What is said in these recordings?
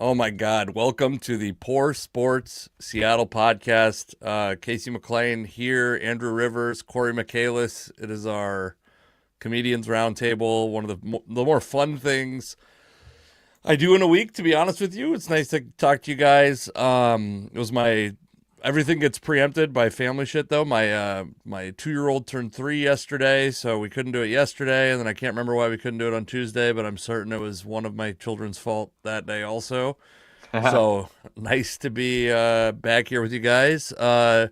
Oh my God. Welcome to the Poor Sports Seattle podcast. Casey McLean here, Andrew Rivers, Corey Michaelis. It is our comedians roundtable. One of the more fun things I do in a week, to be honest with you. It's nice to talk to you guys. It was my everything gets preempted by family shit though. My 2-year-old turned 3 yesterday, so we couldn't do it yesterday, and then I can't remember why we couldn't do it on Tuesday, but I'm certain it was one of my children's fault that day also. So nice to be back here with you guys. Not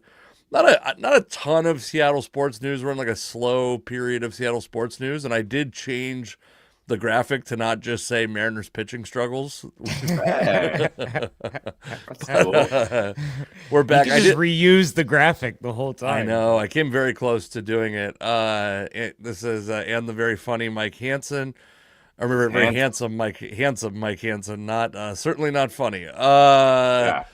a ton of Seattle sports news. We're in like a slow period of Seattle sports news, and I did change the graphic to not just say Mariners pitching struggles. Hey, that's cool. We're You back. could I just did. reuse the graphic the whole I time. know. I came very close to doing it. This is and the very funny Mike Hansen. I remember very handsome Mike Hansen. Not certainly not funny. Yeah.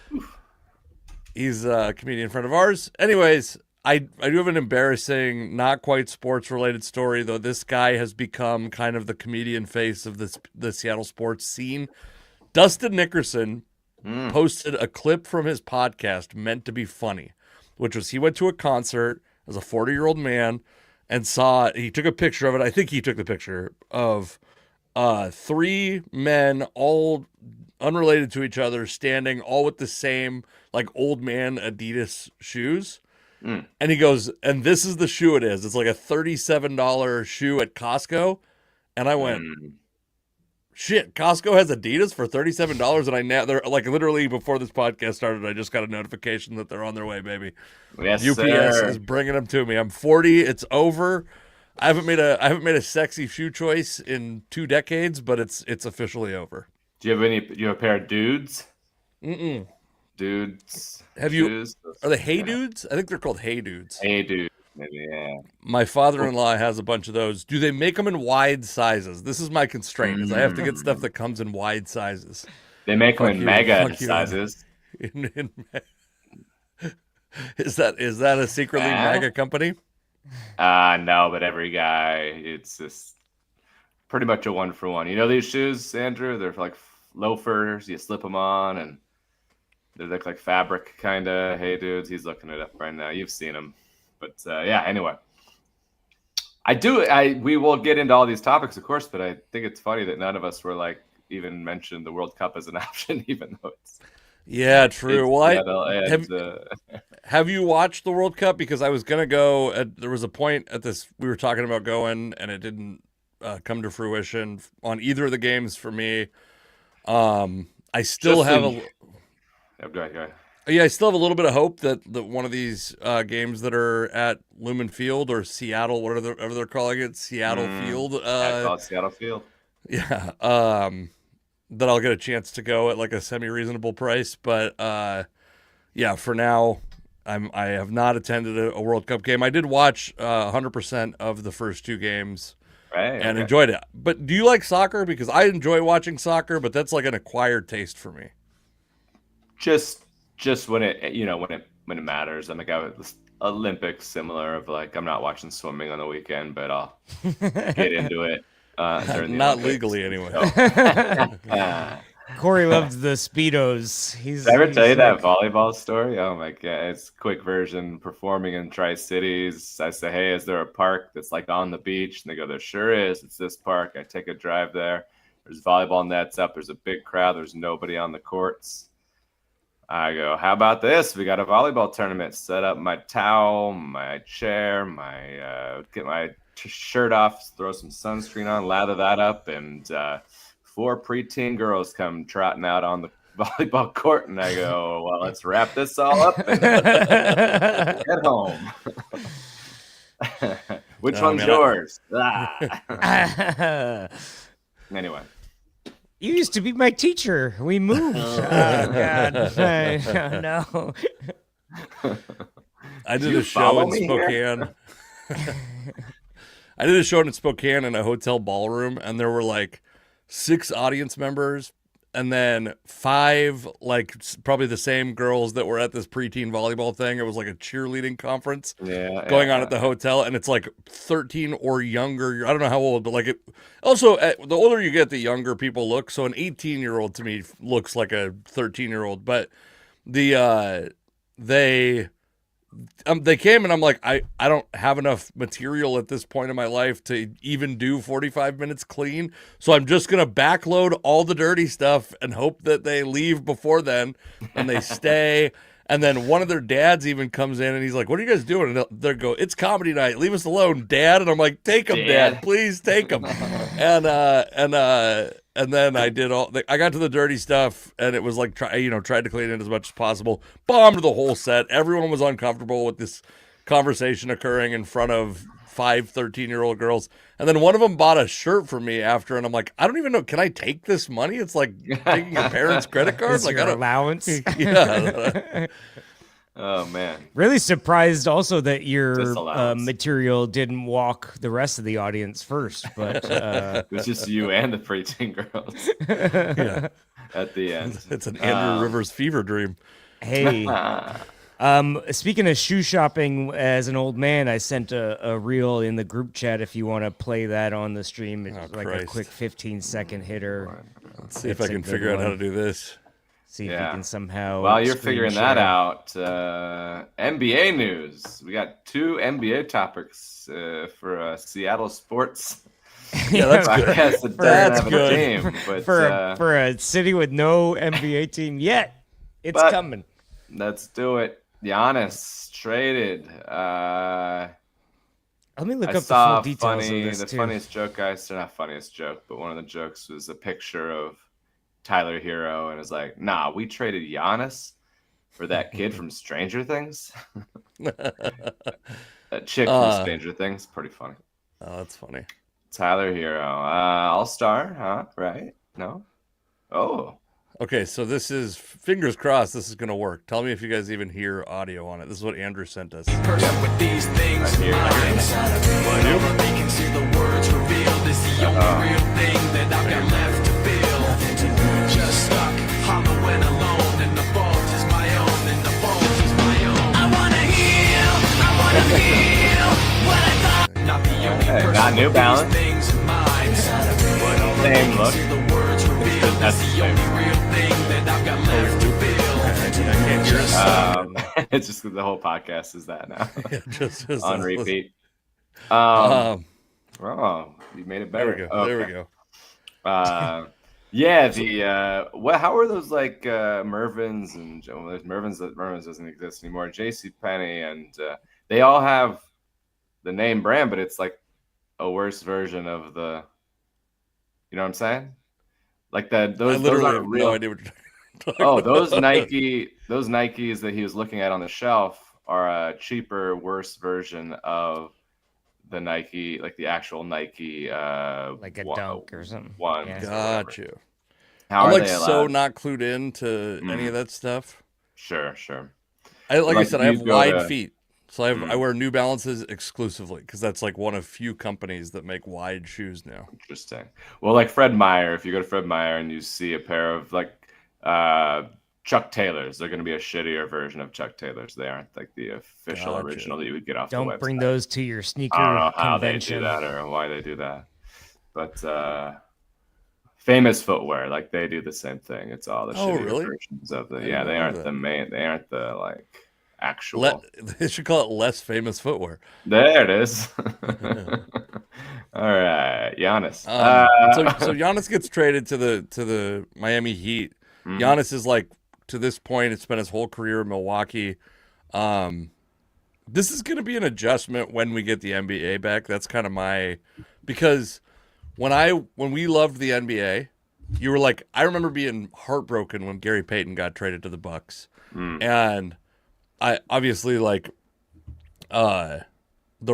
He's a comedian friend of ours. Anyways, I do have an embarrassing, not quite sports related story though. This guy has become kind of the comedian face of the Seattle sports scene. Dustin Nickerson posted a clip from his podcast meant to be funny, which was he went to a concert as a 40-year-old man and he took a picture of it. I think he took the picture of three men all unrelated to each other standing all with the same like old man Adidas shoes. And he goes, and this is the shoe it is. It's like a $37 shoe at Costco. And I went, shit, Costco has Adidas for $37, and they're like literally before this podcast started, I just got a notification that they're on their way, baby. Yes, UPS sir. is bringing them to me. I'm 40. It's over. I haven't made a sexy shoe choice in 2 decades, but it's officially over. Do you have a pair of dudes? Mm-mm. Dudes. Have you? Shoes? Are they Hey Dudes? I think they're called Hey Dudes. Hey, dude. Maybe, yeah. My father-in-law has a bunch of those. Do they make them in wide sizes? This is my constraint: is I have to get stuff that comes in wide sizes. They make them Fuck in you, mega fuck you. sizes. Is that a secretly Yeah. mega company? No, but every guy, it's just pretty much a one for one. You know these shoes, Andrew? They're like loafers. You slip them on, and they look like fabric, kind of. Hey, dudes, he's looking it up right now. You've seen them. But yeah, anyway. We will get into all these topics, of course, but I think it's funny that none of us were like even mentioned the World Cup as an option, even though it's Yeah, true. Well, Seattle and, have you watched the World Cup? Because I was gonna go. There was a point at this we were talking about going, and it didn't come to fruition on either of the games for me. I still have Go ahead. I still have a little bit of hope that one of these games that are at Lumen Field or Seattle, whatever they're calling it, Seattle Field. I call it Seattle Field. Yeah. That I'll get a chance to go at like a semi-reasonable price, but yeah, for now, I have not attended a World Cup game. I did watch 100% of the first 2 games Right. and Okay. enjoyed it. But do you like soccer? Because I enjoy watching soccer, but that's like an acquired taste for me. Just when it matters. I'm like Olympics similar of like I'm not watching swimming on the weekend, but I'll get into it during the Not Olympics. legally anyway. Corey loves the Speedos. Did I ever tell you that volleyball story? Oh my god, it's a quick version. Performing in Tri-Cities, I say, hey, is there a park that's like on the beach? And they go, there sure is. It's this park. I take a drive there. There's volleyball nets up. There's a big crowd. There's nobody on the courts. I go, how about this? We got a volleyball tournament. Set up my towel, my chair, get my shirt off, throw some sunscreen on, lather that up, and 4 preteen girls come trotting out on the volleyball court, and I go, well, let's wrap this all up and get home. Which Oh, one's man, yours? Anyway. You used to be my teacher. We moved. Oh, God. No. I did You a show follow in me Spokane. I did a show in Spokane in a hotel ballroom, and there were like 6 audience members and then 5 like probably the same girls that were at this preteen volleyball thing. It was like a cheerleading conference going on at the hotel, and it's like 13 or younger. I don't know how old, but like it. Also, the older you get, the younger people look. So an 18-year-old to me looks like a 13-year-old. But they came, and I'm like, I don't have enough material at this point in my life to even do 45 minutes clean. So I'm just going to backload all the dirty stuff and hope that they leave before then and they stay. And then one of their dads even comes in and he's like, what are you guys doing? And they go, it's comedy night. Leave us alone, Dad. And I'm like, take him, Dad. Please take him. And then I did I got to the dirty stuff, and it was like, tried to clean it as much as possible. Bombed the whole set. Everyone was uncomfortable with this conversation occurring in front of 5 13-year-old girls. And then one of them bought a shirt for me after, and I'm like, I don't even know. Can I take this money? It's like taking your parents' credit card. Is like your allowance? Yeah. Oh man. Really surprised also that your Disallowance. material didn't walk the rest of the audience first, but It was just you and the preteen girls Yeah. at the end. It's an Andrew Rivers fever dream. hey, speaking of shoe shopping, as an old man, I sent a reel in the group chat if you want to play that on the stream. It's like a Christ. quick 15-second hitter. Let's see if It's I a can good figure out how one. to do this. See if you Yeah. can somehow. While you're screen figuring that share. out, NBA news. We got 2 NBA topics for Seattle sports. Yeah, that's good. Podcast that doesn't That's have good. a team, but For a city with no NBA team yet. It's But- coming. let's do it. Giannis traded. Let me look I up the saw full details of this the too. funniest joke not funniest joke, but one of the jokes was a picture of Tyler Hero, and it's like, nah, we traded Giannis for that kid from Stranger Things. That chick from Stranger Things, pretty funny. Oh, that's funny. Tyler Hero, All-Star, huh? Right? No? Oh, Okay, so this is, fingers crossed, this is going to work. Tell me if you guys even hear audio on it. This is what Andrew sent us. Person with these things in mind. But all that they can see the words revealed is the only real thing that I've got left to feel. Just stuck, hollow and alone, and the fault is my own, and the fault is my own. I wanna feel what I thought. Not the only Hey, person got New with Balance. these things in mind. But all that they Same can look. see the words revealed That's is the the only real thing that I've got left to feel. I can't hear it. it's just the whole podcast is that now just on repeat. Um, Oh, you made it there better. we go. There we Okay. go. Yeah, how are those like Mervyn's and there's Mervyn's doesn't exist anymore. JC Penney, and they all have the name brand, but it's like a worse version of the, you know what I'm saying? Like I those literally aren't have real. no idea what you're talking Oh, about. those Nikes that he was looking at on the shelf are a cheaper, worse version of the Nike, like the actual Nike, Like a dunk or something. One. Yeah. Got you. How I'm are like they so allowed? not clued in to any of that stuff. Sure. I like I Like, said, I you have go wide to- feet, so I wear New Balances exclusively because that's like one of few companies that make wide shoes now. Interesting. Well, like Fred Meyer, if you go to Fred Meyer and you see a pair of like Chuck Taylors, they're going to be a shittier version of Chuck Taylors. They aren't like the official Gotcha. original that you would get off the Don't website. bring those to your sneaker I don't know how convention. they do that or why they do that. But Famous Footwear, like they do the same thing. It's all the Oh, shittier really? versions of the. didn't Yeah, they know aren't that. the main. They aren't the like actual. They should call it less famous footwear. There it is. All right, Giannis. So Giannis gets traded to the Miami Heat. Mhm. Giannis is like, to this point, it's been his whole career in Milwaukee. This is going to be an adjustment when we get the NBA back. That's kind of because when we loved the NBA, you were like, I remember being heartbroken when Gary Payton got traded to the Bucks, and I obviously like the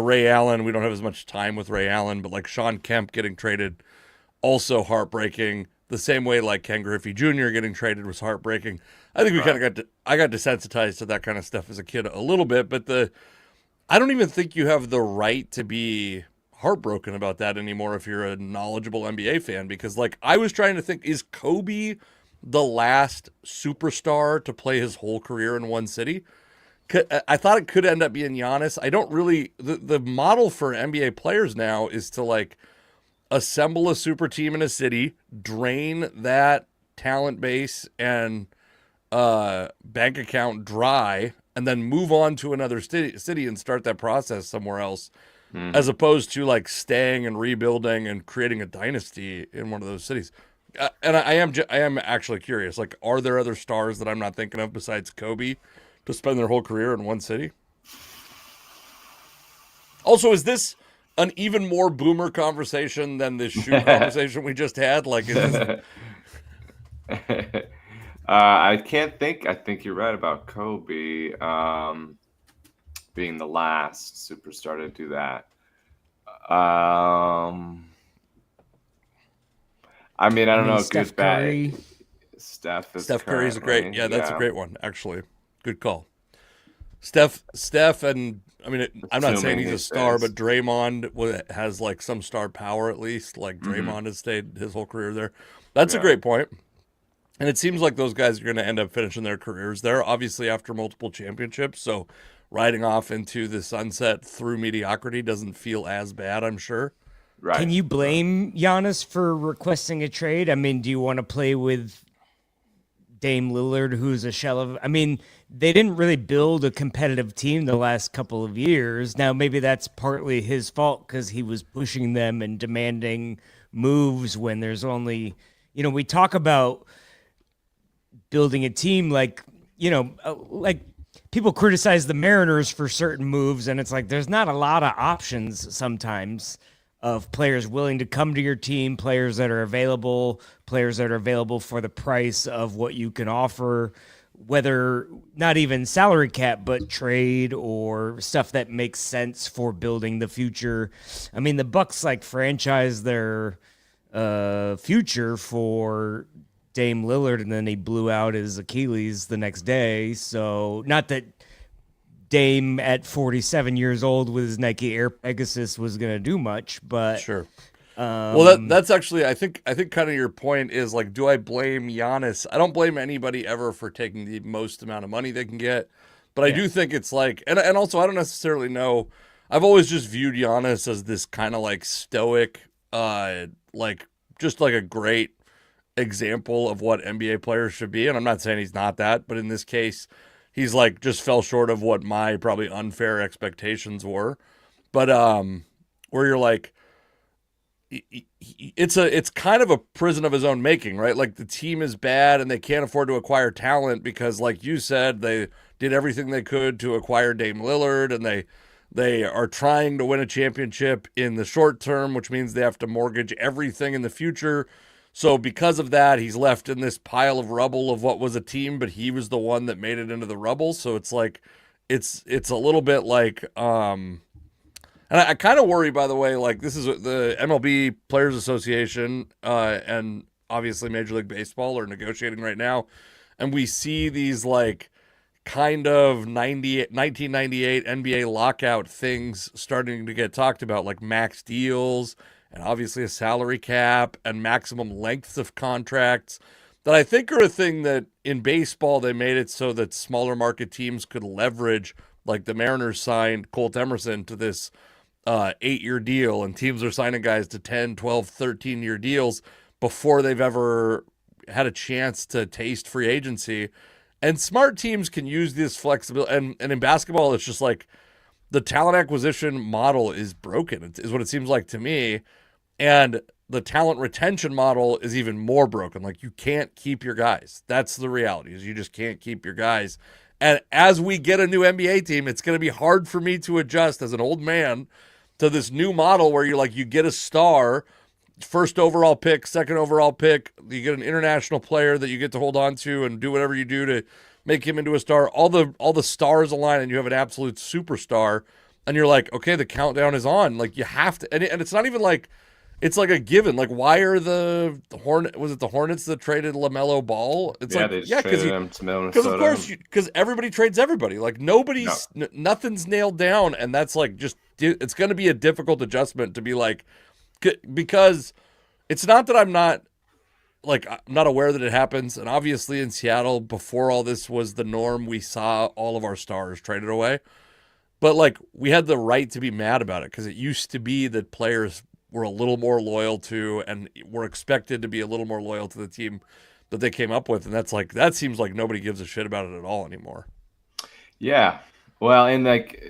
Ray Allen. We don't have as much time with Ray Allen, but like Sean Kemp getting traded, also heartbreaking. The same way like Ken Griffey Jr. getting traded was heartbreaking. I think we kind of I got desensitized to that kind of stuff as a kid a little bit, but I don't even think you have the right to be heartbroken about that anymore if you're a knowledgeable NBA fan, because like I was trying to think, is Kobe the last superstar to play his whole career in one city. I thought it could end up being Giannis. I don't really. The model for NBA players now is to like assemble a super team in a city, drain that talent base and bank account dry, and then move on to another city and start that process somewhere else, as opposed to like staying and rebuilding and creating a dynasty in one of those cities. And I am actually curious. Like, are there other stars that I'm not thinking of besides Kobe to spend their whole career in one city? Also, is this an even more boomer conversation than this shoe conversation we just had? Like, is this... I can't think. I think you're right about Kobe being the last superstar to do that. I mean, I don't know. Steph Good, bad. Curry. Steph Curry's a great. currently, Yeah, that's a great one. Actually, good call. Steph, and I mean, I'm not saying he's a star, but Draymond has like some star power at least. Like Draymond has stayed his whole career there. That's a great point. And it seems like those guys are going to end up finishing their careers there, obviously after multiple championships. So riding off into the sunset through mediocrity doesn't feel as bad, I'm sure. Right. Can you blame Giannis for requesting a trade? I mean, do you want to play with Dame Lillard, who's a shell of... I mean, they didn't really build a competitive team the last couple of years. Now, maybe that's partly his fault because he was pushing them and demanding moves when there's only... You know, we talk about building a team like people criticize the Mariners for certain moves, and it's like there's not a lot of options sometimes of players willing to come to your team, players that are available for the price of what you can offer, whether not even salary cap, but trade or stuff that makes sense for building the future. I mean, the Bucks like franchise their future for Dame Lillard, and then he blew out his Achilles the next day. So not that Dame at 47 years old with his Nike Air Pegasus was going to do much, but sure. Well, that's actually, I think kind of your point is like, do I blame Giannis? I don't blame anybody ever for taking the most amount of money they can get, but I do think it's like, and also I don't necessarily know. I've always just viewed Giannis as this kind of like stoic, like just like a great example of what NBA players should be. And I'm not saying he's not that, but in this case, he's like just fell short of what my probably unfair expectations were. But where you're like, it's kind of a prison of his own making, right? Like the team is bad and they can't afford to acquire talent because, like you said, they did everything they could to acquire Dame Lillard, and they are trying to win a championship in the short term, which means they have to mortgage everything in the future. So because of that, he's left in this pile of rubble of what was a team, but he was the one that made it into the rubble. So it's like, it's a little bit like, and I kind of worry, by the way, like this is the MLB Players Association and obviously Major League Baseball are negotiating right now. And we see these like kind of 1998 NBA lockout things starting to get talked about, like max deals, and obviously a salary cap and maximum lengths of contracts that I think are a thing that in baseball they made it so that smaller market teams could leverage, like the Mariners signed Colt Emerson to this 8-year deal, and teams are signing guys to 10, 12, 13-year deals before they've ever had a chance to taste free agency. And smart teams can use this flexibility. And in basketball, it's just like the talent acquisition model is broken, is what it seems like to me. And the talent retention model is even more broken. Like you can't keep your guys. That's the reality, is you just can't keep your guys. And as we get a new NBA team, it's going to be hard for me to adjust as an old man to this new model where you get a star, first overall pick, second overall pick, you get an international player that you get to hold on to and do whatever you do to make him into a star. All the stars align and you have an absolute superstar, and you're like, okay, the countdown is on. Like you have to, and it's not even like, it's like a given. Like, why are the Hornets that traded LaMelo Ball? It's they just traded him to Minnesota. Because of course, because everybody trades everybody. Like nothing's nailed down, and that's like it's going to be a difficult adjustment to be like, because it's not that I'm not like, I'm not aware that it happens. And obviously in Seattle, before all this was the norm, we saw all of our stars traded away. But like, we had the right to be mad about it because it used to be that players were a little more loyal to and were expected to be a little more loyal to the team that they came up with. And that's like, that seems like nobody gives a shit about it at all anymore. Yeah. Well, and like,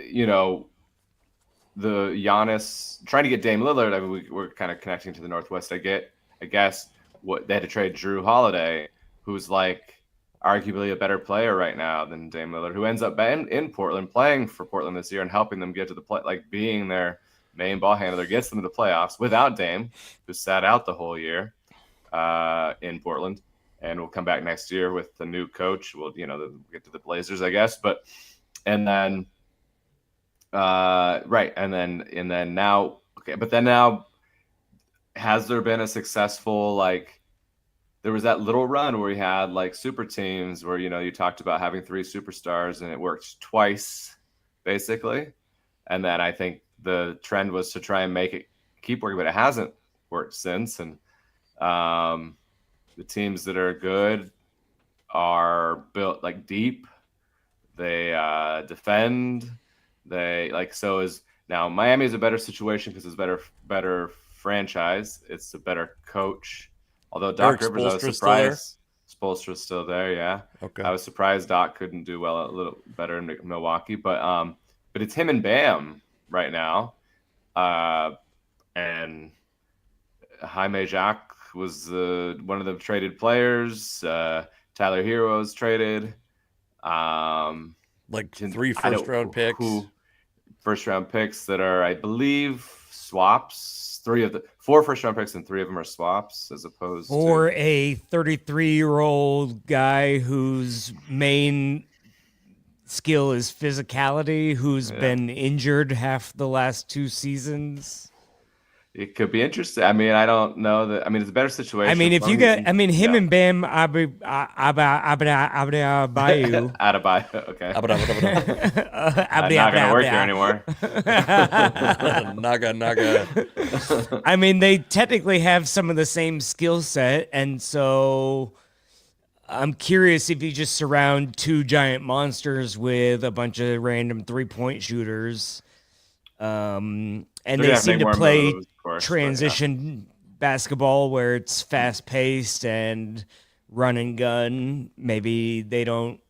the Giannis trying to get Dame Lillard. I mean, we're kind of connecting to the Northwest. I guess what they had to trade Drew Holiday, who's like arguably a better player right now than Dame Lillard, who ends up in Portland, playing for Portland this year and helping them get to the play, like being their main ball handler, gets them to the playoffs without Dame, who sat out the whole year in Portland, and will come back next year with the new coach. We'll get to the Blazers, I guess, but then right, and then now, okay, but then now, has there been a successful, like, there was that little run where we had like super teams where you talked about having 3 superstars and it worked twice basically, and then I think the trend was to try and make it keep working, but it hasn't worked since. And the teams that are good are built like deep, they defend. They like, so is now Miami is a better situation because it's better franchise. It's a better coach. Although Doc Rivers, I was surprised. Spoelstra's still there, yeah. Okay. I was surprised Doc couldn't do well a little better in Milwaukee, but it's him and Bam right now, and Jaime Jacques was one of the traded players. Tyler Hero was traded. Like 3 first-round picks. First-round picks that are, I believe, swaps. 4 first-round picks and 3 of them are swaps, as opposed or to a 33-year-old guy whose main skill is physicality, who's been injured half the last 2 seasons. It could be interesting. I mean, I don't know that. I mean, it's a better situation. I mean, if you get, him and Bam Adebayo. Adebayo, okay. I'm not gonna work here anymore. Naga. I mean, they technically have some of the same skill set, and so I'm curious if you just surround 2 giant monsters with a bunch of random 3-point shooters. And they seem to play transition basketball where it's fast paced and run and gun. Maybe they don't,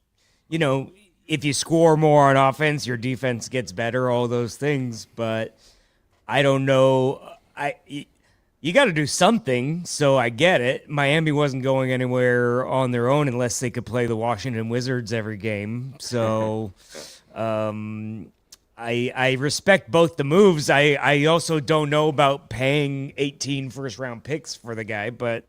if you score more on offense, your defense gets better, all those things. But I don't know. You got to do something. So I get it. Miami wasn't going anywhere on their own unless they could play the Washington Wizards every game. So, I respect both the moves. I also don't know about paying 18 first-round picks for the guy, but,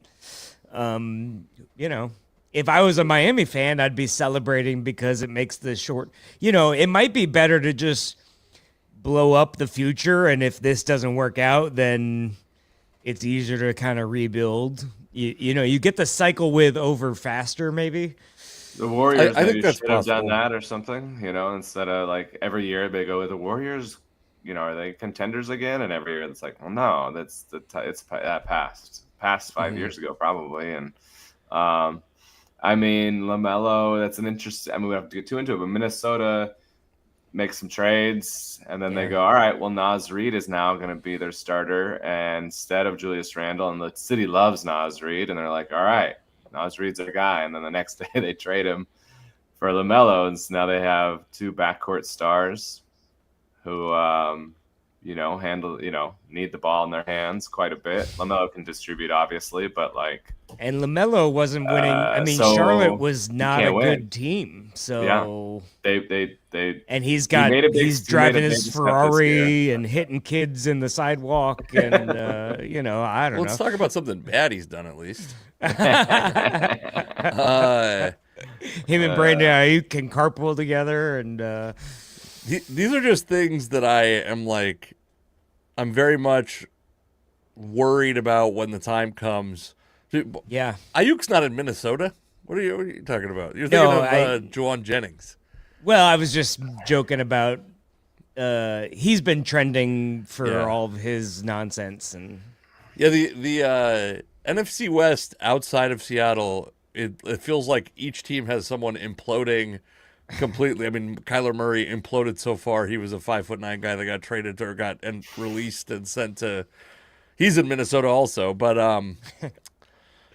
if I was a Miami fan, I'd be celebrating because it makes the short, it might be better to just blow up the future, and if this doesn't work out, then it's easier to kind of rebuild. You get the cycle with over faster, maybe. The Warriors, I think that's should have done possible. that or something, instead of like every year they go with the Warriors, are they contenders again? And every year it's like, well, no, it's that past 5 years ago probably. And I mean, LaMelo, that's an interesting. I mean, we have to get too into it, but Minnesota makes some trades, and then they go, all right, well, Naz Reid is now going to be their starter and instead of Julius Randle, and the city loves Naz Reid, and they're like, all right, Naz Reid's their guy, and then the next day they trade him for LaMelo, and so now they have 2 backcourt stars who, need the ball in their hands quite a bit. LaMelo can distribute, obviously, but like, and LaMelo wasn't winning. I mean, so Charlotte was not a win. Good team, so they and he's he driving made a his big step this Ferrari year. and hitting kids in the sidewalk, and I don't Let's know. talk about something bad he's done at least. Him and Brandon Ayuk can carpool together, and These are just things that I am like, I'm very much worried about when the time comes. Dude, yeah. Ayuk's not in Minnesota. What are you talking about? You're thinking of Juwan Jennings. Well, I was just joking about. He's been trending for all of his nonsense, and Yeah, the NFC West outside of Seattle, it feels like each team has someone imploding completely. I mean, Kyler Murray imploded so far. He was a 5'9" guy that got traded or got and released and sent to. He's in Minnesota also, but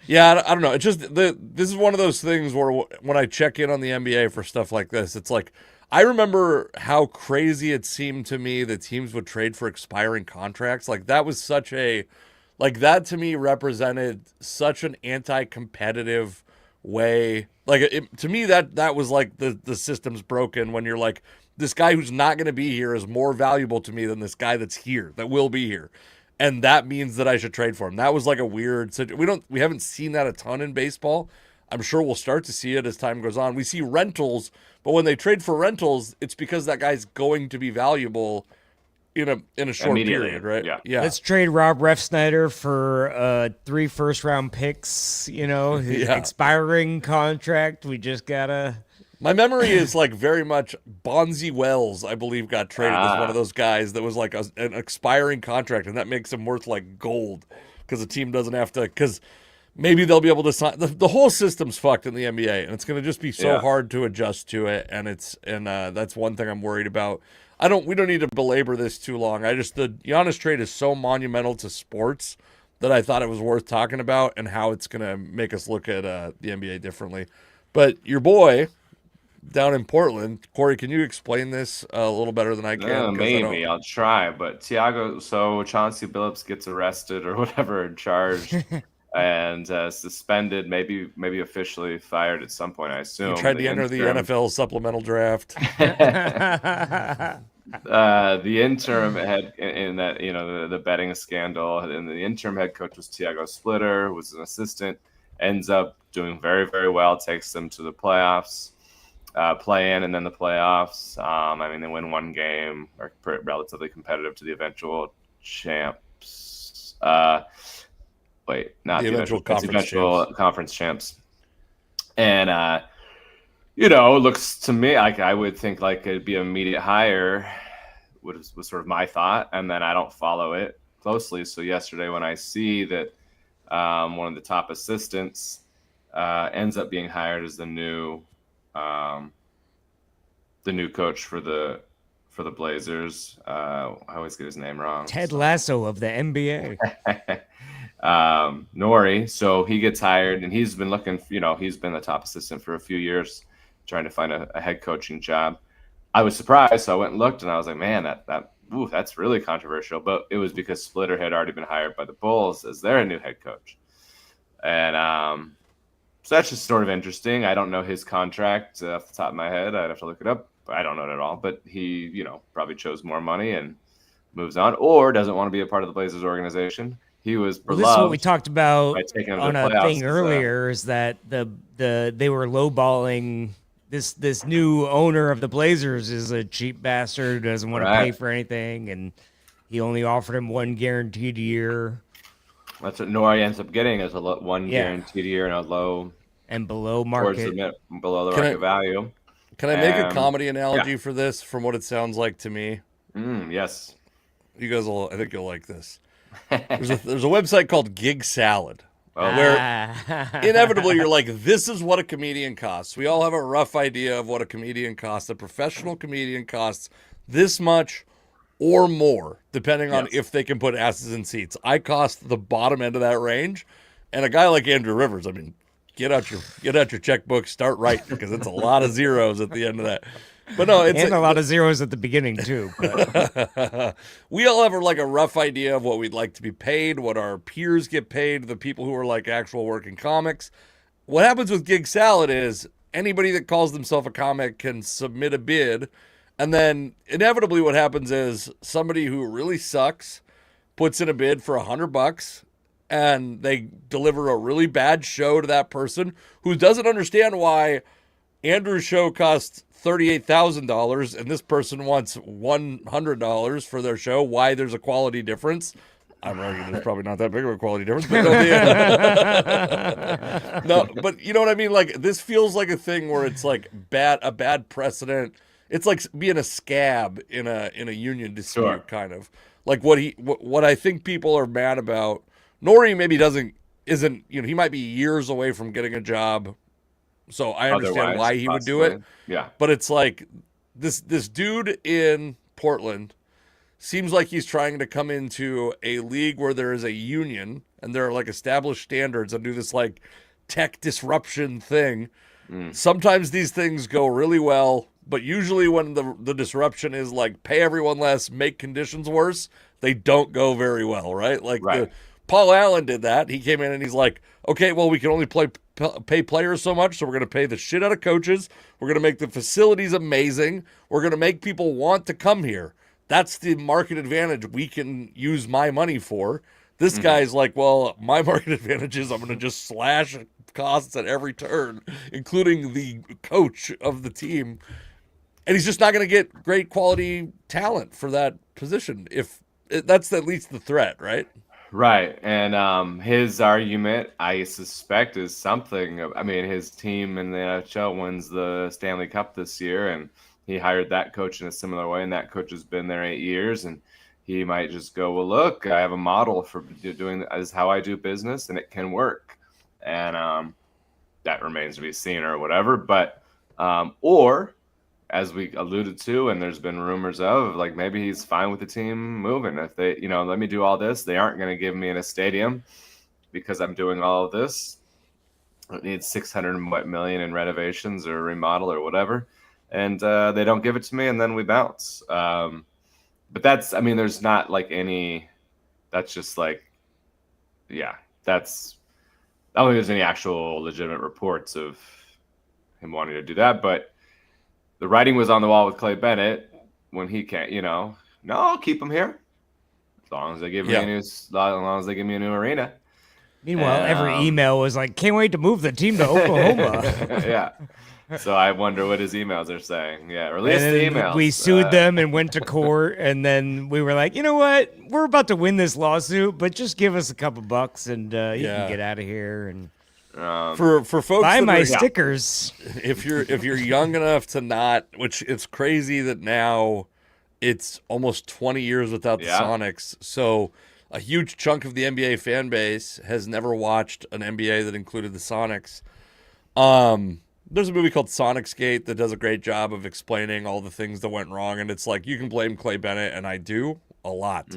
yeah, I don't know. It's just this is one of those things where when I check in on the NBA for stuff like this, it's like I remember how crazy it seemed to me that teams would trade for expiring contracts. Like that was such a like that to me represented such an anti-competitive way. Like to me that was like the system's broken when you're like this guy who's not going to be here is more valuable to me than this guy that's here that will be here. And that means that I should trade for him. That was like a weird we haven't seen that a ton in baseball. I'm sure we'll start to see it as time goes on. We see rentals, but when they trade for rentals, it's because that guy's going to be valuable in a short period, right? Yeah. Let's trade Rob Refsnyder for 3 first-round picks. His expiring contract. We just gotta. My memory is like very much Bonzi Wells, I believe, got traded as one of those guys that was like an expiring contract, and that makes him worth like gold because the team doesn't have to. Because maybe they'll be able to sign. The whole system's fucked in the NBA, and it's going to just be so hard to adjust to it. And that's one thing I'm worried about. We don't need to belabor this too long. The Giannis trade is so monumental to sports that I thought it was worth talking about and how it's going to make us look at the NBA differently. But your boy down in Portland, Corey, can you explain this a little better than I can? Yeah, maybe I'll try. But Chauncey Billups gets arrested or whatever and charged and suspended, maybe officially fired at some point, I assume. He tried to enter the NFL supplemental draft. The interim head in that, the betting scandal, and the interim head coach was Tiago Splitter, who was an assistant, ends up doing very, very well, takes them to the playoffs, play-in, and then the playoffs. They win one game, are relatively competitive to the eventual champs. Not the eventual conference champs. And, it looks to me like I would think like it'd be an immediate hire was sort of my thought. And then I don't follow it closely. So yesterday when I see that one of the top assistants ends up being hired as the new coach for the Blazers. I always get his name wrong. Ted Lasso of the NBA. Nori. So he gets hired, and he's been looking. He's been the top assistant for a few years, trying to find a head coaching job. I was surprised, so I went and looked, and I was like, man, that's really controversial. But it was because Splitter had already been hired by the Bulls as their new head coach, and so that's just sort of interesting. I don't know his contract off the top of my head. I'd have to look it up. I don't know it at all. But he, probably chose more money and moves on, or doesn't want to be a part of the Blazers organization. He was beloved. This is what we talked about on a thing earlier, is that they were lowballing this new owner of the Blazers is a cheap bastard who doesn't want to pay for anything, and he only offered him one guaranteed year. That's what Nori ends up getting, is one guaranteed year and a low and below market, below the market value. Can I make a comedy analogy for this? From what it sounds like to me, yes. You guys I think you'll like this. There's a website called Gig Salad, where inevitably you're like, this is what a comedian costs. We all have a rough idea of what a comedian costs. A professional comedian costs this much or more, depending on if they can put asses in seats. I cost the bottom end of that range, and a guy like Andrew Rivers, get out your checkbook, start writing, because it's a lot of zeros at the end of that. But no, it's a lot of zeros at the beginning too. But. We all have like a rough idea of what we'd like to be paid, what our peers get paid, the people who are like actual working comics. What happens with Gig Salad is anybody that calls themselves a comic can submit a bid, and then inevitably what happens is somebody who really sucks puts in a bid for $100, and they deliver a really bad show to that person who doesn't understand why Andrew's show costs $38,000 and this person wants $100 for their show. Why there's a quality difference? I'm arguing there's probably not that big of a quality difference. But no, but you know what I mean? Like, this feels like a thing where it's like a bad precedent. It's like being a scab in a union dispute, kind of. Like what I think people are mad about. Nori maybe doesn't isn't, he might be years away from getting a job. So I understand Otherwise, why he would do it. possibly. Yeah. But it's like this dude in Portland seems like he's trying to come into a league where there is a union and there are like established standards and do this like tech disruption thing. Sometimes these things go really well, but usually when the disruption is like pay everyone less, make conditions worse, they don't go very well, right? Like Right. Paul Allen did that. He came in and he's like, okay, well, we can only pay players so much, so we're going to pay the shit out of coaches. We're going to make the facilities amazing. We're going to make people want to come here. That's the market advantage we can use my money for. This guy's like, well, my market advantage is I'm going to just slash costs at every turn, including the coach of the team. And he's just not going to get great quality talent for that position. If that's at least the threat, right? Right. And his argument, I suspect, is something. I mean, his team in the NHL wins the Stanley Cup this year, and he hired that coach in a similar way, and that coach has been there 8 years, and he might just go, well, look, I have a model for doing this is how I do business, and it can work. And that remains to be seen or whatever. But or as we alluded to, and there's been rumors of, like, maybe he's fine with the team moving. If they, let me do all this, they aren't going to give me in a stadium because I'm doing all of this. It needs 600 million in renovations or remodel or whatever. And they don't give it to me, and then we bounce. But there's not like any, that's just like, yeah, I don't think there's any actual legitimate reports of him wanting to do that. But the writing was on the wall with Clay Bennett when he can't, no, I'll keep him here as long as they give me as long as they give me a new arena. Meanwhile, every email was like, can't wait to move the team to Oklahoma. Yeah. So I wonder what his emails are saying. Yeah, release And the then emails. we sued them and went to court, and then we were like, you know what? We're about to win this lawsuit, but just give us a couple bucks and you can get out of here and For folks buy that my are- stickers. if you're young enough to not, which it's crazy that now it's almost 20 years without the Yeah. Sonics. So a huge chunk of the NBA fan base has never watched an NBA that included the Sonics. There's a movie called Sonicsgate that does a great job of explaining all the things that went wrong, and it's like you can blame Clay Bennett, and I do a lot.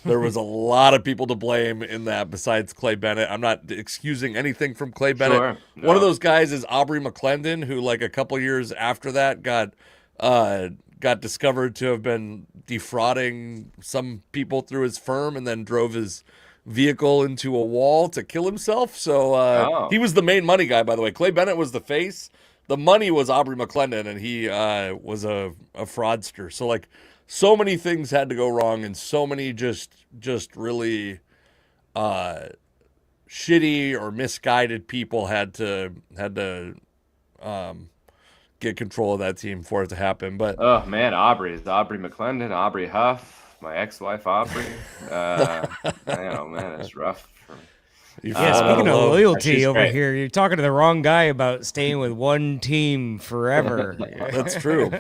There was a lot of people to blame in that besides Clay Bennett. I'm not excusing anything from Clay Bennett. Sure. One of No. those guys is Aubrey McClendon, who like a couple years after that got discovered to have been defrauding some people through his firm and then drove his vehicle into a wall to kill himself. So he was the main money guy, by the way. Clay Bennett was the face. The money was Aubrey McClendon, and he was a fraudster. So like so many things had to go wrong, and so many just really shitty or misguided people had to get control of that team for it to happen. But Oh man, Aubrey McClendon, Aubrey Huff, my ex-wife Aubrey. Man, it's rough. you Yeah, fall speaking in of love. loyalty She's over great. here, you're talking to the wrong guy about staying with one team forever. That's true.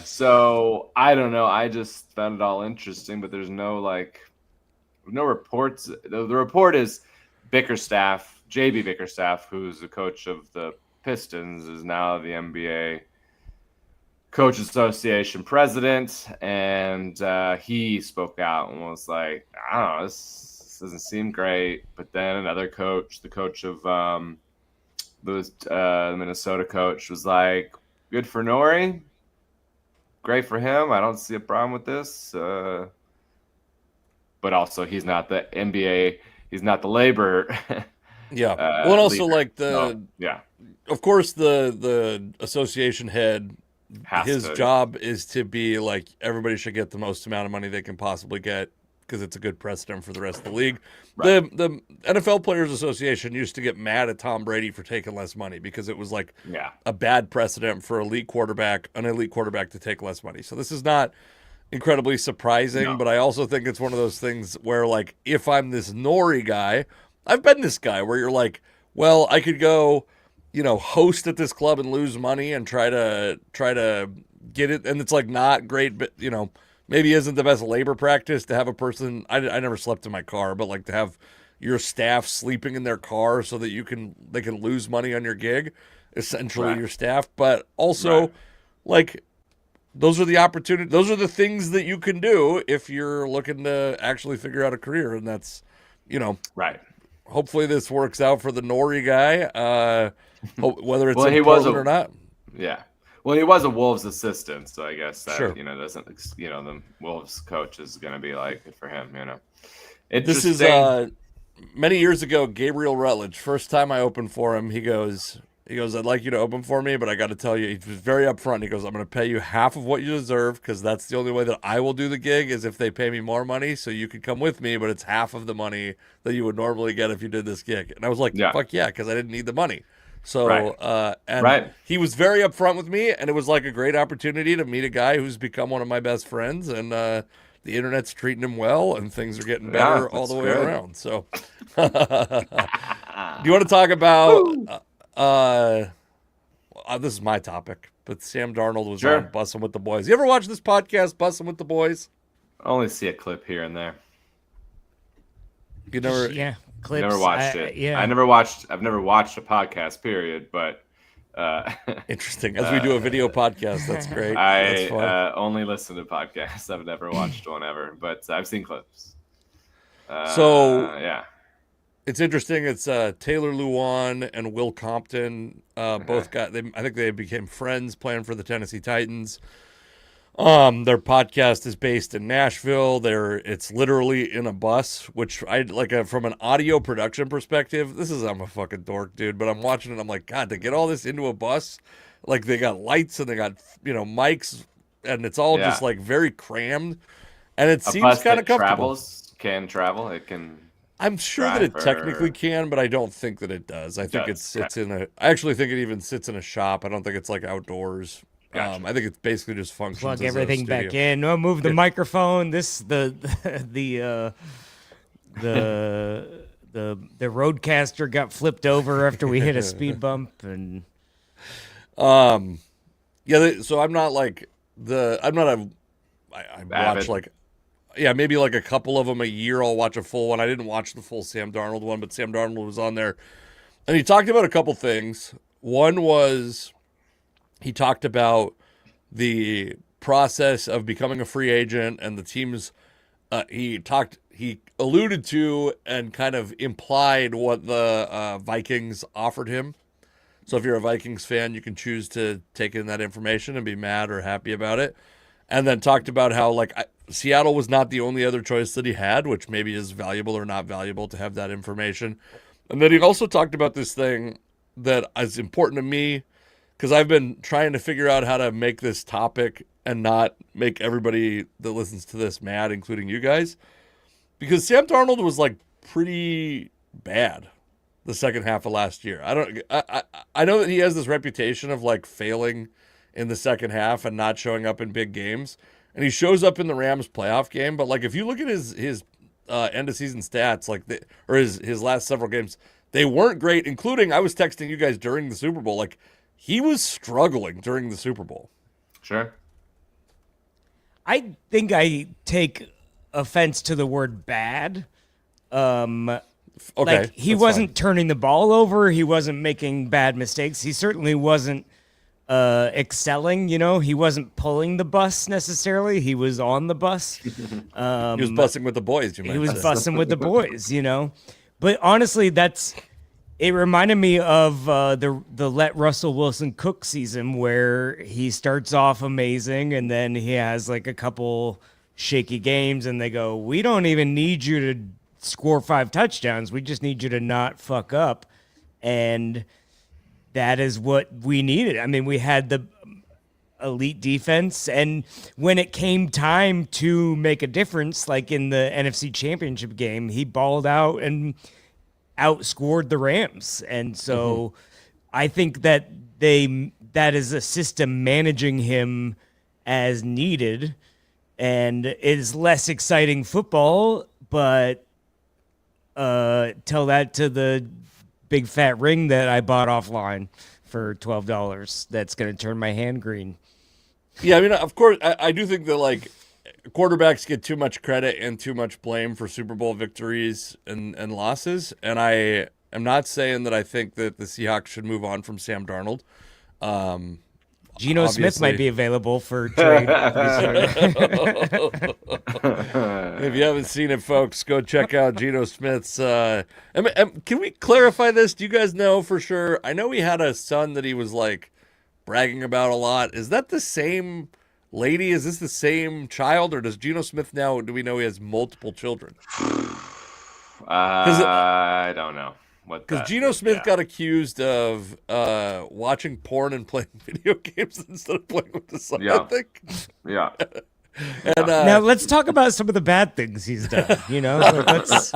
So I don't know. I just found it all interesting, but there's no reports. The report is Bickerstaff, JB Bickerstaff, who's the coach of the Pistons, is now the NBA Coach Association president, and he spoke out and was like, I don't know, this doesn't seem great. But then another coach, the coach of the Minnesota coach, was like, good for Nori, great for him. I don't see a problem with this. But also, he's not the NBA. He's not the labor. Yeah. Well, and also leader. like Yeah, of course the association head, his job is to be like everybody should get the most amount of money they can possibly get because it's a good precedent for the rest of the league. Right. The NFL Players Association used to get mad at Tom Brady for taking less money because it was like a bad precedent for an elite quarterback to take less money. So this is not incredibly surprising, but I also think it's one of those things where like if I'm this Nori guy, I've been this guy where you're like, well, I could go, host at this club and lose money and try to get it, and it's like not great, but maybe isn't the best labor practice to have a person. I never slept in my car, but like to have your staff sleeping in their car so that they can lose money on your gig, essentially Right. your staff, but also like those are the opportunity. Those are the things that you can do if you're looking to actually figure out a career. And that's, Right. hopefully this works out for the Nori guy, whether it's Well, in he was Portland or not. Yeah. Well, he was a Wolves assistant, so I guess that, Sure. doesn't, the Wolves coach is going to be like good for him, This is Interesting. many years ago, Gabriel Rutledge. First time I opened for him, he goes, I'd like you to open for me, but I got to tell you, he was very upfront. He goes, I'm going to pay you half of what you deserve because that's the only way that I will do the gig is if they pay me more money. So you can come with me, but it's half of the money that you would normally get if you did this gig. And I was like, Yeah. fuck yeah, because I didn't need the money. So, Right. and Right. he was very upfront with me, and it was like a great opportunity to meet a guy who's become one of my best friends, and the internet's treating him well, and things are getting better all that's the way good. around. So, do you want to talk about? This is my topic, but Sam Darnold was Sure. on Bussin' with the Boys. You ever watch this podcast, Bussin' with the Boys? Only see a clip here and there. You never. Yeah, clips. Never watched it. Yeah, I've never watched a podcast, period, but Interesting. As we do a video podcast, that's great. That's I fun. only listen to podcasts. I've never watched one ever, but I've seen clips. So- yeah. It's interesting. It's Taylor Lewan and Will Compton. Both got. I think they became friends playing for the Tennessee Titans. Their podcast is based in Nashville. It's literally in a bus, which I like from an audio production perspective. I'm a fucking dork, dude. But I'm watching it. I'm like, God, to get all this into a bus, like they got lights and they got mics, and it's all just Yeah. like very crammed, and it A seems bus kind of that comfortable. can travel. It can. I'm sure that it drive technically or- can, but I don't think that it does. I think it does, sits in a. I actually think it even sits in a shop. I don't think it's like outdoors. Gotcha. I think it's basically just functions. plug as a everything back studio. in. No, move the microphone. The roadcaster got flipped over after we hit a speed bump, and So I'm not like I'm not a. I watch Avid. like. Yeah, maybe like a couple of them a year. I'll watch a full one. I didn't watch the full Sam Darnold one, but Sam Darnold was on there, and he talked about a couple things. One was he talked about the process of becoming a free agent and the teams. He alluded to and kind of implied what the Vikings offered him. So if you're a Vikings fan, you can choose to take in that information and be mad or happy about it. And then talked about how Seattle was not the only other choice that he had, which maybe is valuable or not valuable to have that information. And then he also talked about this thing that is important to me because I've been trying to figure out how to make this topic and not make everybody that listens to this mad, including you guys. Because Sam Darnold was pretty bad the second half of last year. I know that he has this reputation of failing in the second half and not showing up in big games. And he shows up in the Rams playoff game, but if you look at his end of season stats, or his last several games, they weren't great, including I was texting you guys during the Super Bowl. He was struggling during the Super Bowl. Sure. I think I take offense to the word bad. Okay. He that's wasn't fine. turning the ball over. He wasn't making bad mistakes. He certainly wasn't excelling. He wasn't pulling the bus necessarily. He was on the bus. He was bussing with the boys, you might He was say. fussing with the boys, But honestly, it reminded me of the Let Russell Wilson Cook season where he starts off amazing and then he has a couple shaky games and they go, we don't even need you to score 5 touchdowns. We just need you to not fuck up. And that is what we needed. I mean, we had the elite defense, and when it came time to make a difference, like in the NFC Championship game, he balled out and outscored the Rams. And so I think that that is a system managing him as needed, and it is less exciting football, but tell that to the big fat ring that I bought offline for $12. That's going to turn my hand green. Yeah, I mean, of course, I do think that quarterbacks get too much credit and too much blame for Super Bowl victories and losses. And I am not saying that I think that the Seahawks should move on from Sam Darnold. Geno Smith obviously- might be available for trade. If you haven't seen it, folks, go check out Geno Smith's. Can we clarify this? Do you guys know for sure? I know he had a son that he was like bragging about a lot. Is that the same lady? Is this the same child, or does Geno Smith now? Do we know he has multiple children? I don't know. Because Geno Smith got accused of watching porn and playing video games instead of playing with the son. Yeah. I think. Yeah. And, Now let's talk about some of the bad things he's done. You know, like, let's.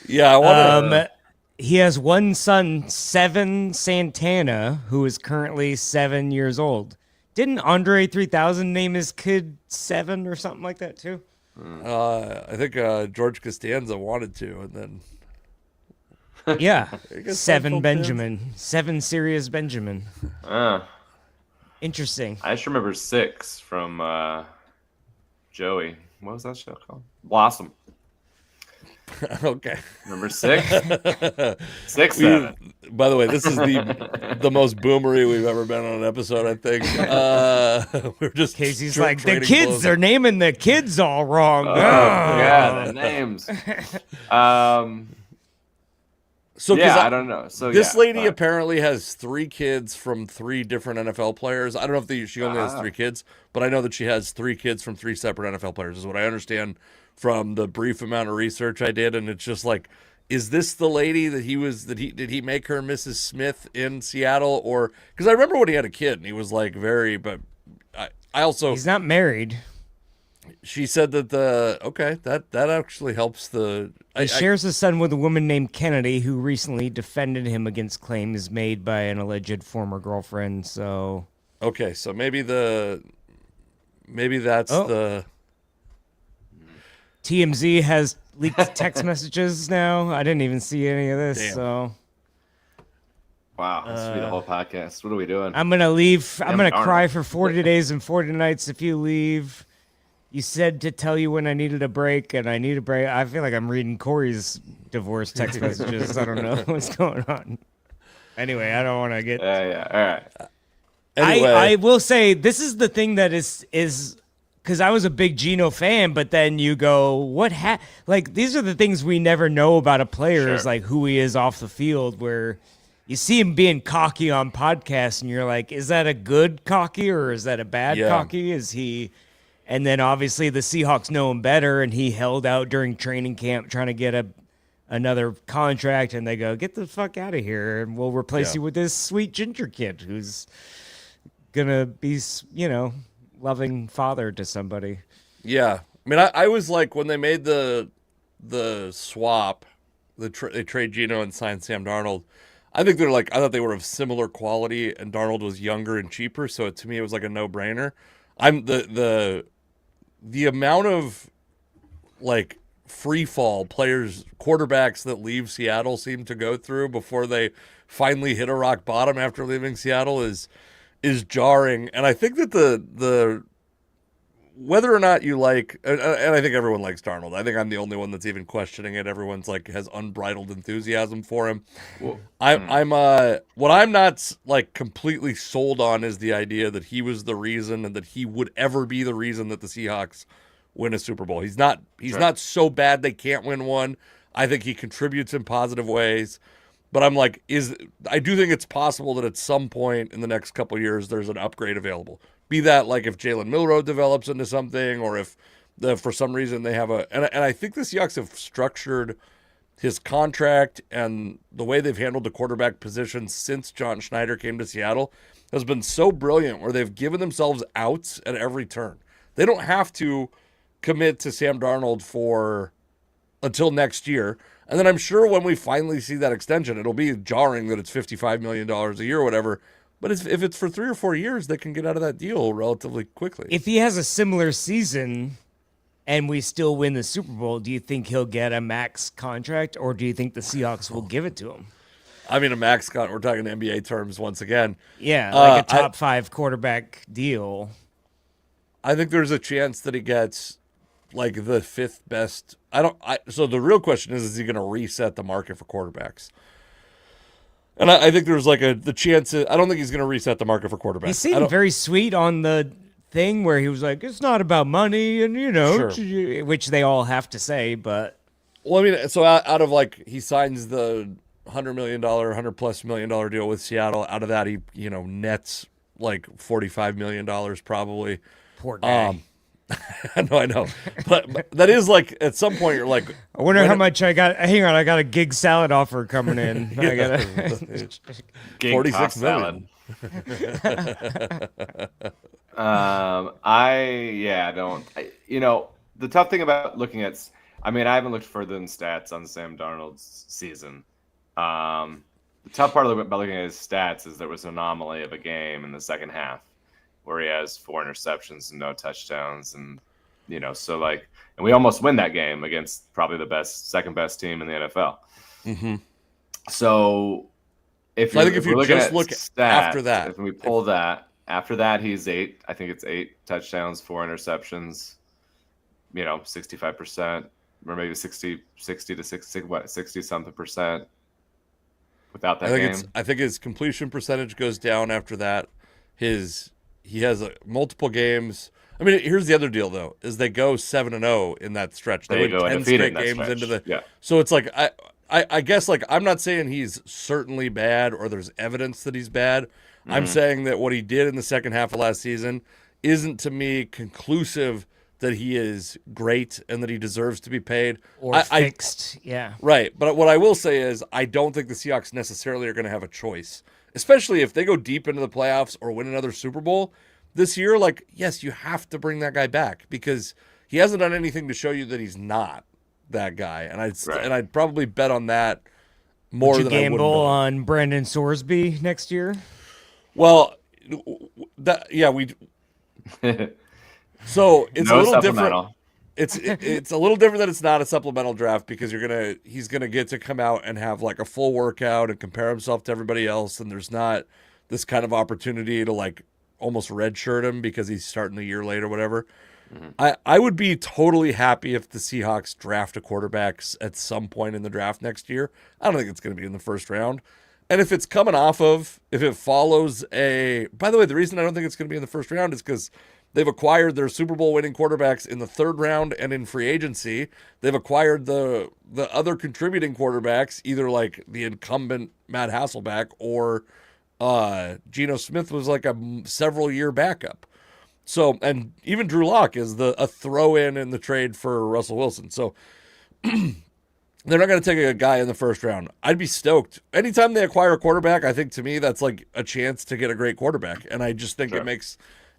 yeah, I want to. He has one son, Seven Santana, who is currently 7 years old. Didn't Andre 3000 name his kid Seven or something like that too? I think George Costanza wanted to, and then Yeah, guess Seven Seinfeld Benjamin, Seven Serious Benjamin. Interesting. I just remember 6 from Joey. What was that show called? Blossom. okay. Remember 6? 6, 7. By the way, this is the most boomery we've ever been on an episode. I think we're just Casey's tra- like, the trading kids, blows. they're naming the kids all wrong. Yeah, the names. So 'cause Yeah, I don't know. So This yeah, lady but- apparently has 3 kids from 3 different NFL players. I don't know if she only has 3 kids, but I know that she has 3 kids from 3 separate NFL players, is what I understand from the brief amount of research I did. And it's just like, is this the lady that did he make her Mrs. Smith in Seattle? Or, because I remember when he had a kid and he was like but I also, He's not married. she said that that actually helps the, He shares a son with a woman named Kennedy, who recently defended him against claims made by an alleged former girlfriend. So, okay, so maybe that's Oh. the, TMZ has leaked text messages now. I didn't even see any of this. Damn. So Wow, this should be the whole podcast. What are we doing? I'm gonna leave. I'm gonna darn cry it. for 40 days and 40 nights if you leave. You said to tell you when I needed a break, and I need a break. I feel like I'm reading Corey's divorce text messages. I don't know what's going on. Anyway, I don't want to get. Yeah. All right. anyway. I will say this is the thing that is because I was a big Geno fan, but then you go, like these are the things we never know about a player is Sure. like who he is off the field, where you see him being cocky on podcasts and you're like, is that a good cocky or is that a bad Yeah. cocky? Is he? And then obviously the Seahawks know him better, and he held out during training camp trying to get another contract, and they go, get the fuck out of here, and we'll replace Yeah. you with this sweet ginger kid who's gonna be, loving father to somebody. Yeah, I mean, I was like, when they made the swap, they trade Geno and signed Sam Darnold. I think I thought they were of similar quality, and Darnold was younger and cheaper, so to me it was like a no brainer. I'm the amount of like free fall quarterbacks that leave Seattle seem to go through before they finally hit a rock bottom after leaving Seattle is jarring, and I think that the whether or not you like, and I think everyone likes Darnold. I think I'm the only one that's even questioning it. Everyone's like has unbridled enthusiasm for him. What I'm not like completely sold on is the idea that he was the reason and that he would ever be the reason that the Seahawks win a Super Bowl. He's not so bad they can't win one. I think he contributes in positive ways. But I'm like, I do think it's possible that at some point in the next couple of years there's an upgrade available. Be that like if Jalen Milroe develops into something, or if for some reason they have and I think the Seahawks have structured his contract and the way they've handled the quarterback position since John Schneider came to Seattle has been so brilliant, where they've given themselves outs at every turn. They don't have to commit to Sam Darnold until next year. And then I'm sure when we finally see that extension, it'll be jarring that it's $55 million a year or whatever. But if it's for 3 or 4 years, they can get out of that deal relatively quickly. If he has a similar season and we still win the Super Bowl, do you think he'll get a max contract, or do you think the Seahawks will give it to him? I mean, a max contract, we're talking NBA terms once again. Yeah, like a I- top 5 quarterback deal. I think there's a chance that he gets like the fifth best. So the real question is he going to reset the market for quarterbacks? And I think there's like the chance. I don't think he's going to reset the market for quarterbacks. He seemed very sweet on the thing where he was like, "It's not about money," and Sure. which they all have to say. But well, I mean, so out of like he signs the $100 million, $100+ million deal with Seattle. Out of that, he nets like $45 million probably. poor guy. I know, but that is like at some point you're like, I wonder how much I got. Hang on, I got a gig salad offer coming in. I gotta. Gig 46 tossed million. The tough thing about looking at, I mean, I haven't looked further than stats on Sam Darnold's season. The tough part about looking at his stats is there was an anomaly of a game in the second half where he has 4 interceptions and no touchdowns, and and we almost win that game against probably the second best team in the NFL. Mm-hmm. So if I think if we're you looking just at look stats, after that, if we pull that after that, he's 8. I think it's 8 touchdowns, 4 interceptions. 65%, or maybe 60 to 60 something percent. Without that game, I think his completion percentage goes down after that. He has multiple games. I mean, here's the other deal though: is they go 7-0 in that stretch. They win 10 straight games into the. Yeah. So it's like I guess like I'm not saying he's certainly bad or there's evidence that he's bad. Mm-hmm. I'm saying that what he did in the second half of last season isn't to me conclusive that he is great and that he deserves to be paid. Or fixed, yeah. Right, but what I will say is I don't think the Seahawks necessarily are going to have a choice, especially if they go deep into the playoffs or win another Super Bowl this year. Like, yes, you have to bring that guy back because he hasn't done anything to show you that he's not that guy. And I'd probably bet on that more Would you than I would gamble on Brandon Sorsby next year? Well, we. So it's a little different. It's a little different that it's not a supplemental draft because he's gonna get to come out and have like a full workout and compare himself to everybody else, and there's not this kind of opportunity to like almost redshirt him because he's starting a year late or whatever. Mm-hmm. I would be totally happy if the Seahawks draft a quarterback at some point in the draft next year. I don't think it's going to be in the first round. And if it's coming off of, if it follows by the way, the reason I don't think it's going to be in the first round is because they've acquired their Super Bowl winning quarterbacks in the third round and in free agency. They've acquired the other contributing quarterbacks, either like the incumbent Matt Hasselbeck or Geno Smith was like a several year backup. So, and even Drew Lock is a throw in the trade for Russell Wilson. So they're not going to take a guy in the first round. I'd be stoked. Anytime they acquire a quarterback, I think to me that's like a chance to get a great quarterback. And I just think it makes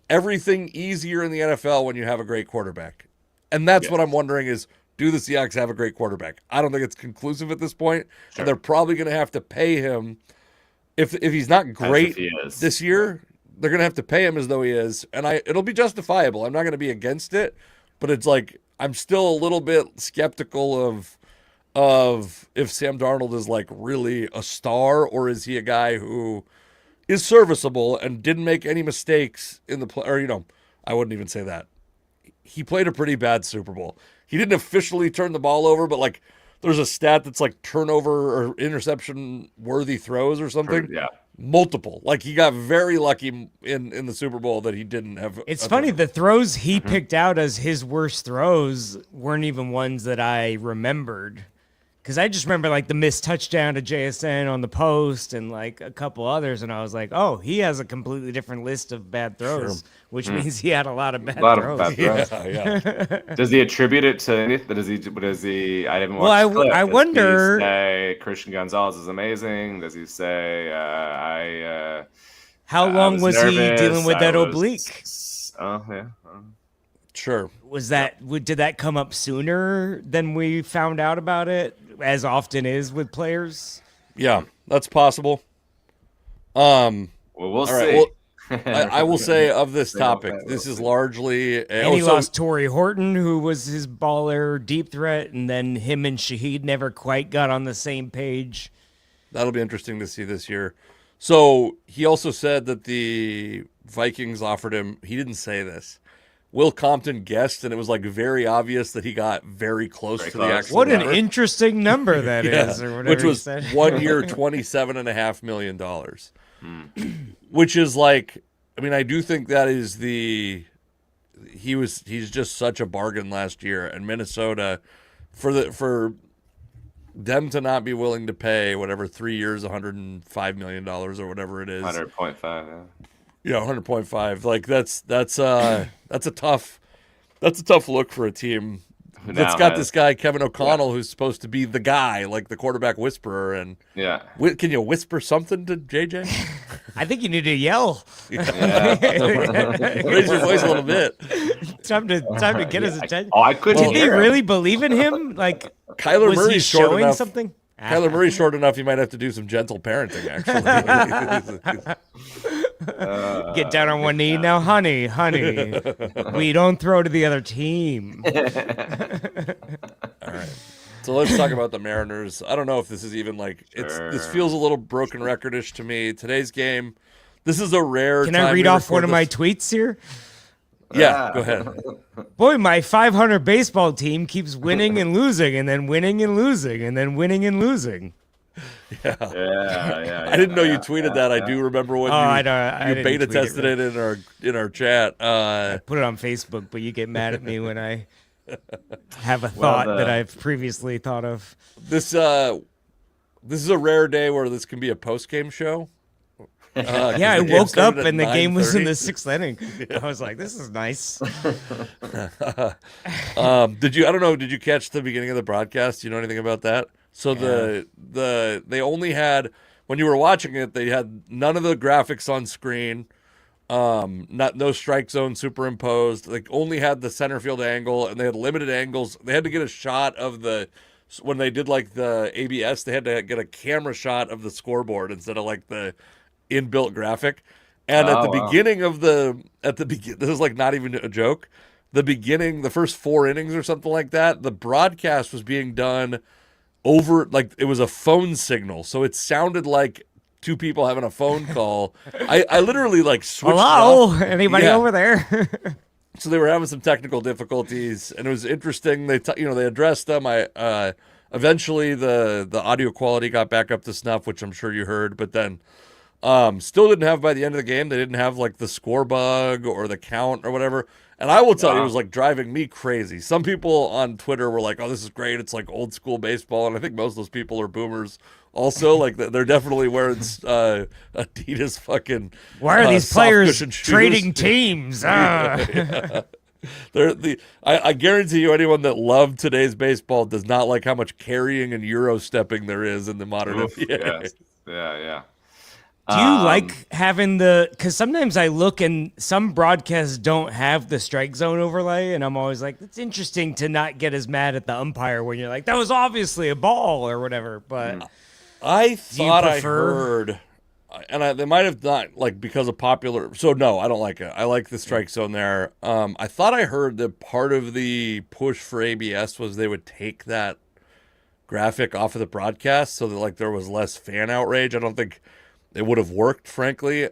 everything easier in the NFL when you have a great quarterback. And that's what I'm wondering is, do the Seahawks have a great quarterback? I don't think it's conclusive at this point. And they're probably going to have to pay him. If he's not great this year, they're going to have to pay him as though he is. And it'll be justifiable. I'm not going to be against it. But it's like, I'm still a little bit skeptical of if Sam Darnold is like really a star, or is he a guy who is serviceable and didn't make any mistakes in the play, or I wouldn't even say that. He played a pretty bad Super Bowl. He didn't officially turn the ball over, but like there's a stat that's like turnover or interception worthy throws or something. Yeah. Multiple. Like he got very lucky in the Super Bowl that he didn't have. It's funny, the throws he picked out as his worst throws weren't even ones that I remembered. Because I just remember like the missed touchdown to JSN on the post and like a couple others, and I was like, oh, he has a completely different list of bad throws, which means he had a lot of bad throws. Yeah. Does he attribute it to anything? Does he? I didn't watch. Well, the clip. I Does wonder. He say Christian Gonzalez is amazing? Does he say how long was he dealing with that oblique? Oh yeah. Sure. Was did that come up sooner than we found out about it, as often is with players? Yeah, that's possible. Well, we'll see. Well, I will say of this topic, this is largely. And he lost Torrey Horton, who was his baller deep threat, and then him and Shaheed never quite got on the same page. That'll be interesting to see this year. So he also said that the Vikings offered him. He didn't say this. Will Compton guessed, and it was like very obvious that he got very close Very to close. the actual What an number. interesting number that is, Yeah, or whatever which he was said. 1 year, $27.5 million. Which is like, I mean, I do think that is he's just such a bargain last year, and Minnesota for them to not be willing to pay whatever 3 years, $105 million or whatever it is. 100.5. Yeah. Yeah, 100.5. Like that's a tough look for a team Who that's now got has- this guy Kevin O'Connell who's supposed to be the guy, like the quarterback whisperer. And Yeah. can you whisper something to JJ? I think you need to yell. Raise your voice a little bit. time to get his attention. Oh, I couldn't Did they hear him. really believe in him? Like, Kyler was Murray's he short showing enough. something? Kyler Murray's short enough. You might have to do some gentle parenting. Actually, Get down on one knee now, honey. We don't throw to the other team. so let's talk about the Mariners. I don't know if this is even like this Sure. feels a little broken recordish to me. Today's game. This is a rare. Can time I read we off record one of my this. tweets here? Yeah, go ahead. Boy, my 500 baseball team keeps winning and losing, and then winning and losing, and then winning and losing. Yeah. I didn't know you tweeted that. I do remember when I you didn't beta tweet it, tested it in our chat. Put it on Facebook, but you get mad at me when I have a thought that I've previously thought of. This is a rare day where this can be a post game show. Yeah, I the game woke up started at and the game was in 9:30. the sixth inning. I was like, this is nice. Did you catch the beginning of the broadcast? Do you know anything about that? So they only had, when you were watching it, they had none of the graphics on screen. No strike zone superimposed. They only had the center field angle, and they had limited angles. They had to get a shot of when they did like the ABS, they had to get a camera shot of the scoreboard instead of like the inbuilt graphic. And at the beginning of this is like not even a joke. The first 4 innings or something like that, the broadcast was being done over, like it was a phone signal. So it sounded like two people having a phone call. I literally like switched Hello, off. anybody Yeah. over there? So they were having some technical difficulties, and it was interesting. They addressed them. Eventually the audio quality got back up to snuff, which I'm sure you heard. But then still didn't have, by the end of the game, they didn't have like the score bug or the count or whatever. And I will tell you, it was like driving me crazy. Some people on Twitter were like, "Oh, this is great. It's like old school baseball." And I think most of those people are boomers. Also, like they're definitely wearing Adidas fucking. Why are these soft players cushion shoes. trading teams? I guarantee you, anyone that loved today's baseball does not like how much carrying and Euro stepping there is in the modern Oof, NBA. yes. Yeah. Do you like having because sometimes I look and some broadcasts don't have the strike zone overlay, and I'm always like, it's interesting to not get as mad at the umpire when you're like, that was obviously a ball or whatever. But I thought I prefer- heard, and they might have not, like, because of popular. So no, I don't like it. I like the strike zone there. I thought I heard that part of the push for ABS was they would take that graphic off of the broadcast so that like there was less fan outrage. I don't think it would have worked, frankly.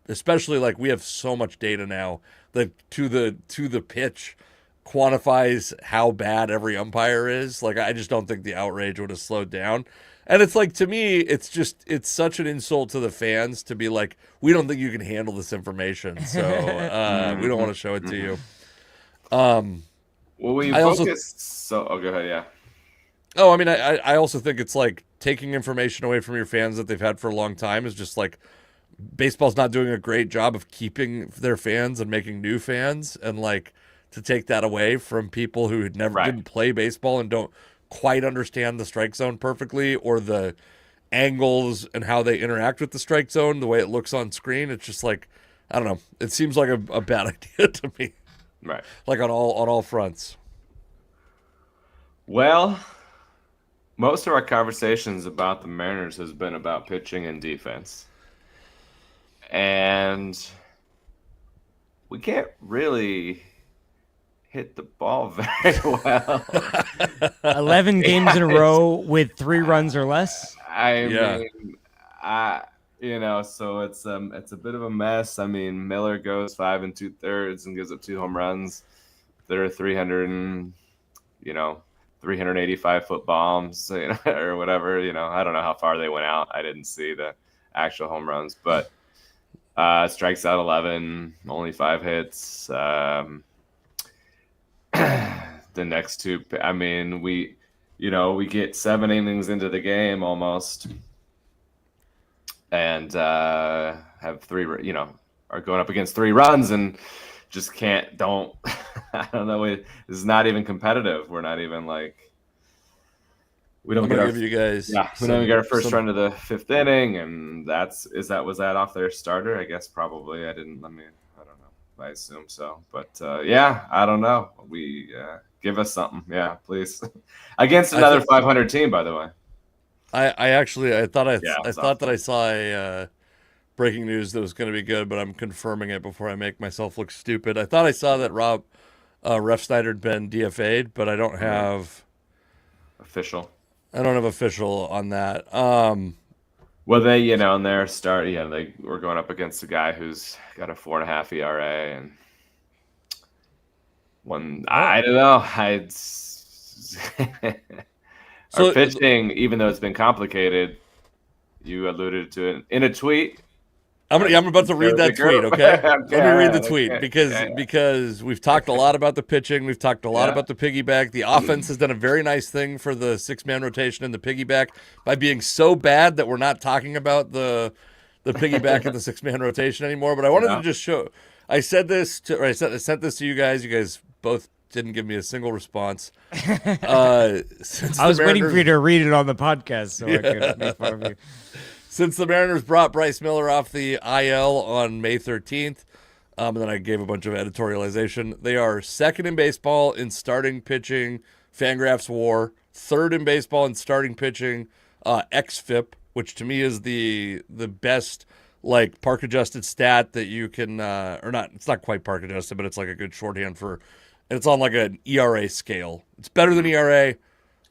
Especially like we have so much data now that to the pitch quantifies how bad every umpire is. Like I just don't think the outrage would have slowed down. And it's like, to me, it's such an insult to the fans to be like, we don't think you can handle this information, so we don't want to show it to you. Well, we I also- go ahead, yeah. Oh, I mean, I also think it's like taking information away from your fans that they've had for a long time is just like baseball's not doing a great job of keeping their fans and making new fans, and like to take that away from people who had never didn't play baseball and don't quite understand the strike zone perfectly or the angles and how they interact with the strike zone, the way it looks on screen. It's just like, I don't know. It seems like a bad idea to me. Right. Like on all fronts. Well, most of our conversations about the Mariners has been about pitching and defense. And we can't really hit the ball very well. 11 games in a row with 3 runs or less. I Yeah. mean, So it's a bit of a mess. I mean, Miller goes 5 2/3 and gives up 2 home runs. They're 385-foot bombs, or whatever. I don't know how far they went out. I didn't see the actual home runs, but strikes out 11, only 5 hits. The next two, I mean, we get 7 innings into the game almost, and have 3, are going up against 3 runs and just don't. I don't know. This is not even competitive. We're not even we don't get give you guys. Yeah, we don't even get our first run to the 5th inning, and was that off their starter? I guess probably. I don't know. I assume so, but yeah, I don't know. We give us something, yeah, please. Against another 500 team, by the way. I thought that I saw a breaking news that was going to be good, but I'm confirming it before I make myself look stupid. I thought I saw that Rob Refsnyder had been DFA'd, but I don't have official. I don't have official on that. Well, they, in their start, they were going up against a guy who's got a 4.5 ERA, and I don't know. Our pitching, even though it's been complicated, you alluded to it in a tweet. I'm about to read that tweet, okay? Let me read the tweet because we've talked a lot about the pitching. We've talked a lot about the piggyback. The offense has done a very nice thing for the 6-man rotation and the piggyback by being so bad that we're not talking about the piggyback and the 6-man rotation anymore. But I wanted to just show. I sent this to you guys. You guys both didn't give me a single response. I was waiting for you to read it on the podcast so I could make fun of you. Since the Mariners brought Bryce Miller off the IL on May 13th, and then I gave a bunch of editorialization, they are 2nd in baseball in starting pitching, Fangraphs WAR, 3rd in baseball in starting pitching, xFIP, which to me is the best park adjusted stat that you can, or not. It's not quite park adjusted, but it's like a good shorthand for, and it's on an ERA scale. It's better than ERA.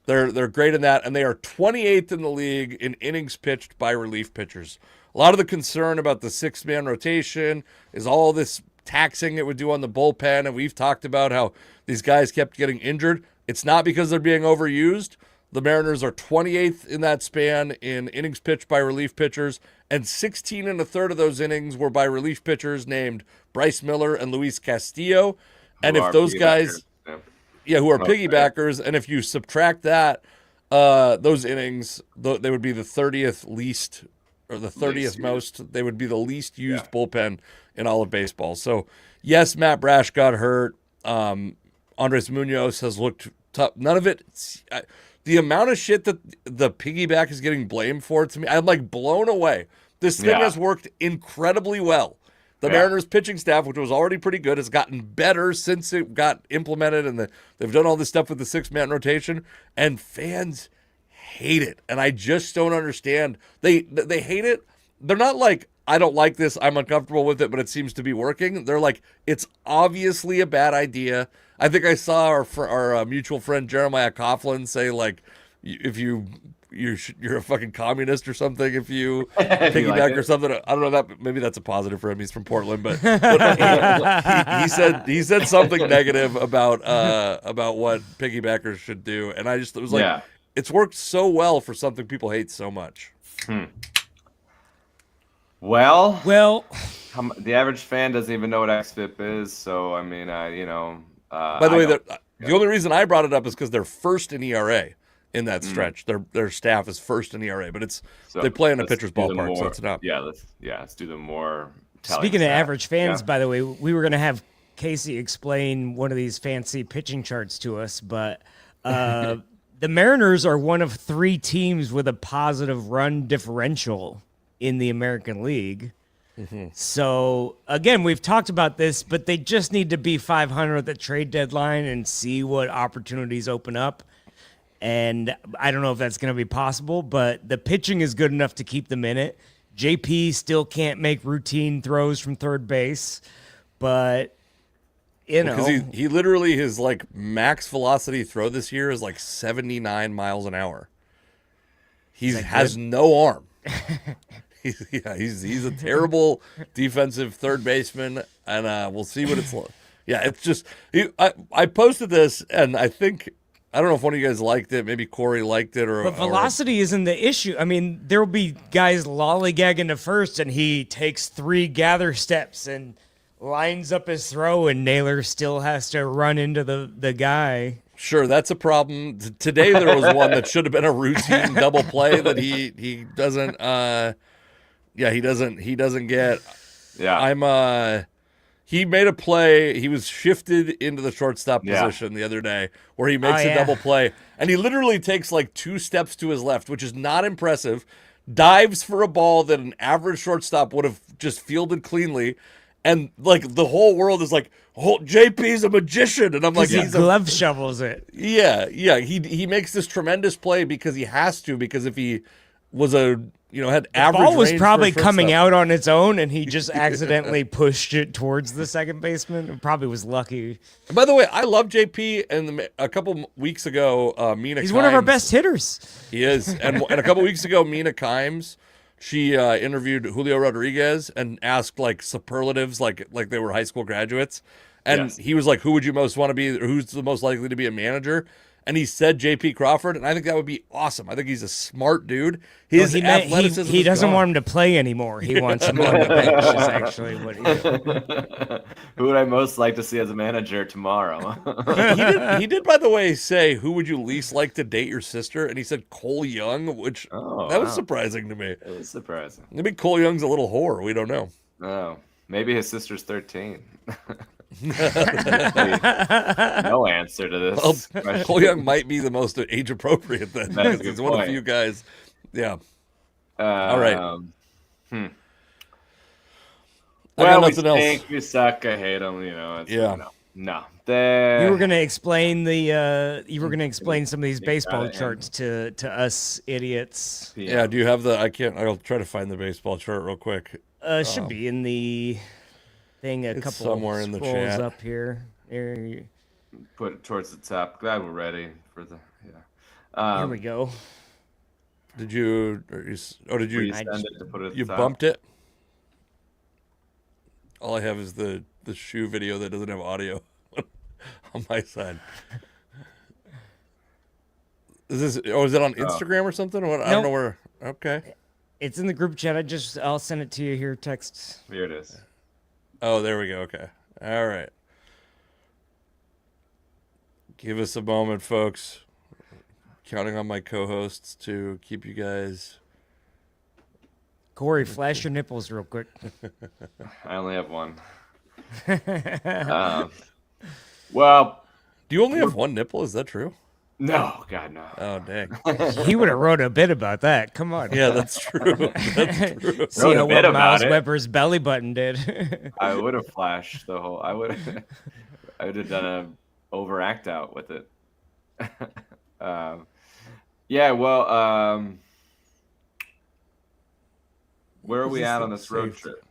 They're great in that, and they are 28th in the league in innings pitched by relief pitchers. A lot of the concern about the 6-man rotation is all this taxing it would do on the bullpen, and we've talked about how these guys kept getting injured. It's not because they're being overused. The Mariners are 28th in that span in innings pitched by relief pitchers, and 16 1/3 of those innings were by relief pitchers named Bryce Miller and Luis Castillo. And if those guys... who are piggybackers, and if you subtract that, those innings, they would be the 30th least, or the 30th most. They would be the least used bullpen in all of baseball. So, yes, Matt Brash got hurt. Andres Munoz has looked tough. None of it. The amount of shit that the piggyback is getting blamed for, to me, I'm blown away. This thing has worked incredibly well. The Mariners pitching staff, which was already pretty good, has gotten better since it got implemented, and they've done all this stuff with the 6-man rotation, and fans hate it. And I just don't understand. They hate it. They're not I don't like this, I'm uncomfortable with it, but it seems to be working. They're it's obviously a bad idea. I think I saw our mutual friend Jeremiah Coughlin say, if you're a fucking communist or something if you piggyback or something. I don't know, that maybe that's a positive for him. He's from Portland, but he said something negative about what piggybackers should do, and I just was it's worked so well for something people hate so much. Well, the average fan doesn't even know what xFIP is, so I mean, by the way, the only reason I brought it up is because they're 1st in ERA. In that stretch, their staff is 1st in ERA, but they play in a pitcher's ballpark, so it's not. Let's do the more. Speaking of average fans, by the way, we were going to have Casey explain one of these fancy pitching charts to us, but the Mariners are one of 3 teams with a positive run differential in the American League. Mm-hmm. So again, we've talked about this, but they just need to be 500 at the trade deadline and see what opportunities open up. And I don't know if that's going to be possible, but the pitching is good enough to keep them in it. JP still can't make routine throws from third base, but because he literally, his max velocity throw this year is 79 miles an hour. He has no arm. He's a terrible defensive third baseman, and we'll see what it's like. Yeah, it's just I posted this, and I don't know if one of you guys liked it. Maybe Corey liked it, or But velocity isn't the issue. I mean, there will be guys lollygagging to first, and he takes 3 gather steps and lines up his throw, and Naylor still has to run into the guy. Sure, that's a problem. Today there was one that should have been a routine double play that he doesn't. He doesn't get. Yeah. He made a play. He was shifted into the shortstop Yeah. position the other day where he makes a double play, and he literally takes like 2 steps to his left, which is not impressive. Dives for a ball that an average shortstop would have just fielded cleanly, and like the whole world is like, "Oh, JP's a magician," and I'm like, He glove shovels it. Yeah. He makes this tremendous play because he has to. Because if he was had average, Ball was range probably for a coming shortstop. out on its own, and he just accidentally pushed it towards the second baseman. It probably was lucky. By the way, I love JP, and a couple weeks ago, Mina. He's one of our Kimes- best hitters. He is, and a couple weeks ago, Mina Kimes, she interviewed Julio Rodriguez and asked like superlatives, like they were high school graduates, and Yes. he was like, "Who would you most want to be? Or who's the most likely to be a manager?" And he said JP Crawford, and I think that would be awesome. I think he's a smart dude. His athleticism. He is doesn't gone. want him to play anymore. He wants him on the bench. Is actually what he Who would I most like to see as a manager tomorrow? He did, by the way, say, "Who would you least like to date your sister?" And he said Cole Young, which Oh, that was wow. surprising to me. It was surprising. Maybe Cole Young's a little whore. We don't know. Oh, maybe his sister's 13. No answer to this Well, question. Cole Young might be the most age appropriate then. That's a because good he's one of the point. few guys. Yeah. All right. Hmm. I got Well, we nothing else. stink, we suck, I hate them. It's, Yeah. No. You were gonna explain some of these baseball it, charts to us idiots. Yeah. Do you have the? I'll try to find the baseball chart real quick. Should be in the thing. A It's couple somewhere in the scrolls chat. up here. Here Put it towards the top. Glad we're ready for the. Yeah. we go. Did you? Did you? Resend it to put it at the You top. bumped it. All I have is the shoe video that doesn't have audio on my side. Is it on Instagram or something? What? I don't Nope. know where. Okay. It's in the group chat. I'll send it to you here. Text. Here it is. Oh, there we go. Okay. All right. Give us a moment, folks. Counting on my co-hosts to keep you guys. Corey, flash your nipples real quick. I only have one. Well, Do you only have one nipple? Is that true? no, God, no. Oh, dang. He would have wrote a bit about that. Come on. Yeah, that's true. That's true. See Wrote a how bit well about Miles it. Weber's belly button did. I would have flashed the whole. I would have done a overact out with it. Yeah. Well. Where are we at on this road Saved. trip?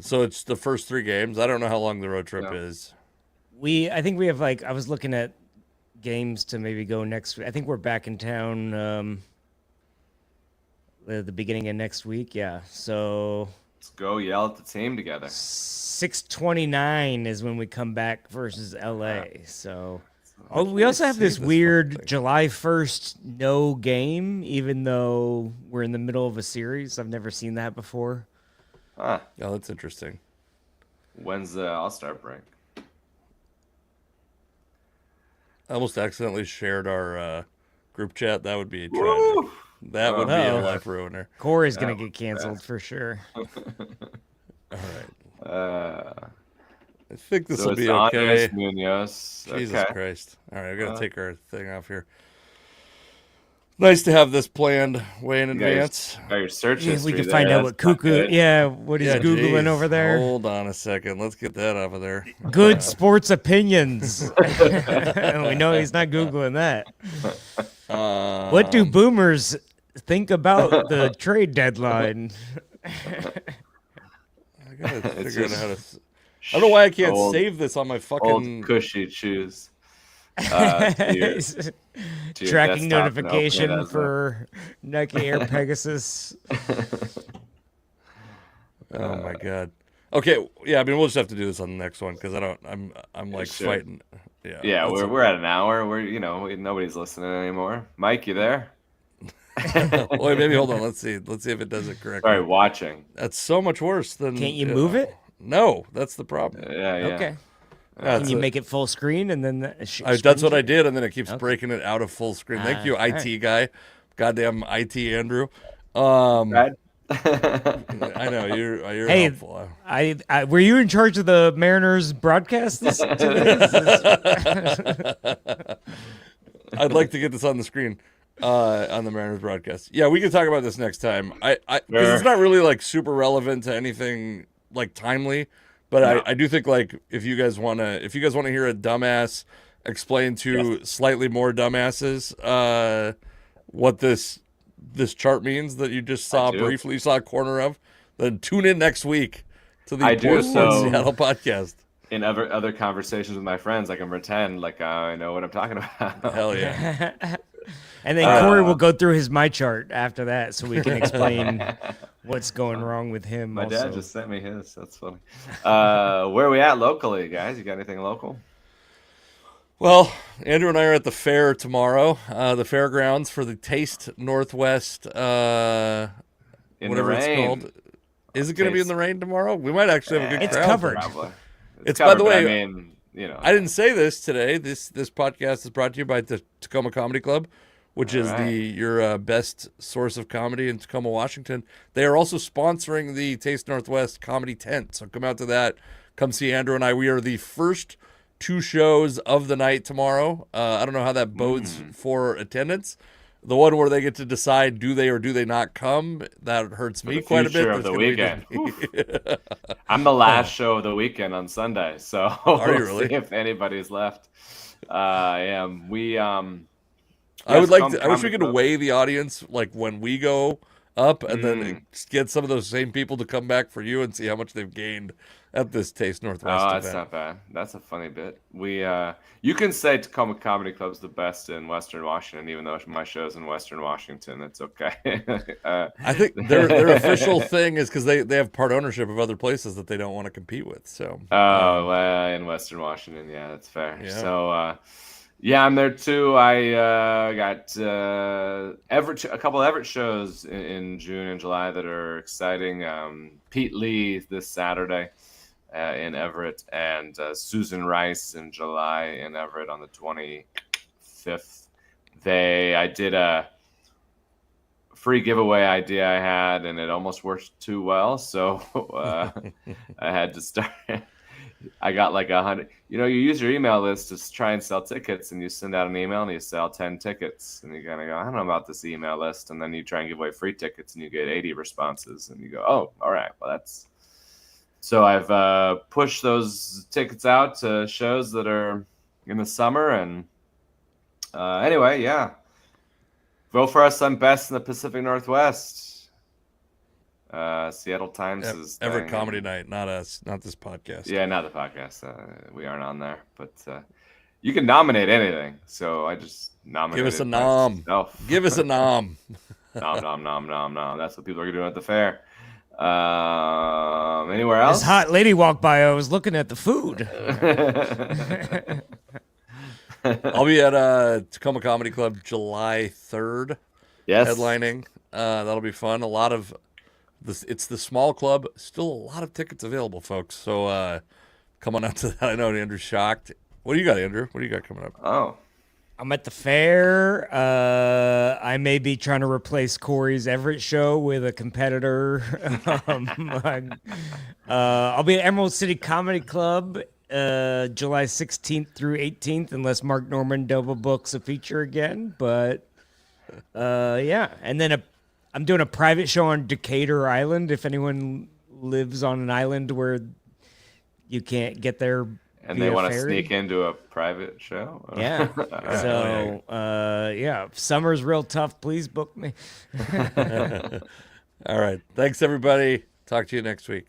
So it's the first 3 games. I don't know how long the road trip No. is. I think we have I was looking at games to maybe go next week. I think we're back in town the beginning of next week. Yeah. So Let's go yell at the team together. 6/29 is when we come back versus LA. So Why we can't also I have save this this fucking weird thing? July 1st no game, even though we're in the middle of a series. I've never seen that before. Huh. Oh, that's interesting. When's the All-Star break? I almost accidentally shared our group chat. That would be tragic. That would be a Uh-oh. life ruiner. Corey's gonna get canceled for sure. All right. I think this So will it's be okay. Andres Munoz. Jesus Okay. Christ. All right, I got to take our thing off here. Nice to have this planned way in You got your- advance. got your search Yeah, history we can there. find out what That's not Cuckoo. good. Yeah, what he's googling geez. over there. Hold on a second. Let's get that off of there. Good sports opinions. We know he's not googling that. What do boomers think about the trade deadline? I gotta It's figure out just how to. I don't know why I can't old- save this on my fucking. Old cushy shoes. Here. to your Tracking desktop and open it notification as a- for Nike Air Pegasus. Oh my god. Okay, yeah, I mean we'll just have to do this on the next one because I'm like Sure. fighting. Yeah, Yeah, that's we're at an hour. Nobody's listening anymore. Mike, you there? Wait, maybe hold on. Let's see if it does it correctly. Sorry, watching. That's so much worse than. Can't you move it? No, that's the problem. Yeah. Okay. That's Can you it. make it full screen and then That's what I did, and then it keeps breaking it out of full screen. Thank you, all IT guy. Goddamn IT Andrew. Brad? I know you're Hey, helpful. I were you in charge of the Mariners broadcast this 2 days? I'd like to get this on the screen on the Mariners broadcast. Yeah, we can talk about this next time. Because it's not really like super relevant to anything like timely, but No. I do think like if you guys wanna hear a dumbass explain to slightly more dumbasses what this chart means that you just briefly saw a corner of, then tune in next week to the I do, Sports so- Seattle podcast. In other conversations with my friends, I can pretend like I know what I'm talking about. Hell yeah. And then Corey will go through his my chart after that, so we can explain what's going wrong with him. My also. dad just sent me his. That's funny. Where are we at locally, guys? You got anything local? Well, Andrew and I are at the fair tomorrow, the fairgrounds for the Taste Northwest, In the whatever it's rain. called. Is it going to be in the rain tomorrow? We might actually have a good It's crowd. covered. Probably. It's covered, by the but way, I mean, I didn't say this today. This podcast is brought to you by the Tacoma Comedy Club, which is right. your best source of comedy in Tacoma, Washington. They are also sponsoring the Taste Northwest Comedy Tent, so come out to that. Come see Andrew and I. We are the first 2 shows of the night tomorrow. I don't know how that bodes for attendance. The one where they get to decide do they or do they not come, that hurts me the quite a bit. future of There's the gonna be weekend. I'm the last show of the weekend on Sunday, so Are you we'll really? see if anybody's left. I am. I would Yes, like to. I wish we Comedy could Club. weigh the audience like when we go up, and then get some of those same people to come back for you and see how much they've gained at this Taste Northwest Oh, that's event. not bad. That's a funny bit. You can say Tacoma Comedy Club's the best in Western Washington, even though my show's in Western Washington. It's okay. I think their official thing is because they have part ownership of other places that they don't want to compete with. So well, in Western Washington, yeah, that's fair. Yeah. So, yeah, I'm there too. I got a couple Everett shows in June and July that are exciting. Pete Lee this Saturday in Everett, and Susan Rice in July in Everett on the 25th. I did a free giveaway idea I had, and it almost worked too well, so I had to start. I got like 100. You use your email list to try and sell tickets, and you send out an email and you sell 10 tickets, and you kind of go, I don't know about this email list, and then you try and give away free tickets, and you get 80 responses, and you go, oh, all right, well that's. So I've pushed those tickets out to shows that are in the summer, and anyway, yeah, vote for us on Best in the Pacific Northwest. Seattle Times is Everett thing. Comedy Night, not us, not this podcast. Yeah, not the podcast. We aren't on there, but you can nominate anything. So I just nominated. Give us a nom. myself. Give us a nom. nom. That's what people are doing at the fair. Anywhere else? This hot lady walked by. I was looking at the food. I'll be at Tacoma Comedy Club July 3rd, Yes. headlining. That'll be fun. A lot of this. It's the small club. Still a lot of tickets available, folks. So come on out to that. I know Andrew's shocked. What do you got, Andrew? What do you got coming up? Oh. I'm at the fair. I may be trying to replace Corey's Everett show with a competitor. I'll be at Emerald City Comedy Club July 16th through 18th, unless Mark Norman double books a feature again. But yeah, and then I'm doing a private show on Decatur Island. If anyone lives on an island where you can't get there. And they want to sneak into a private show? Yeah. So, yeah, if summer's real tough, please book me. All right. Thanks, everybody. Talk to you next week.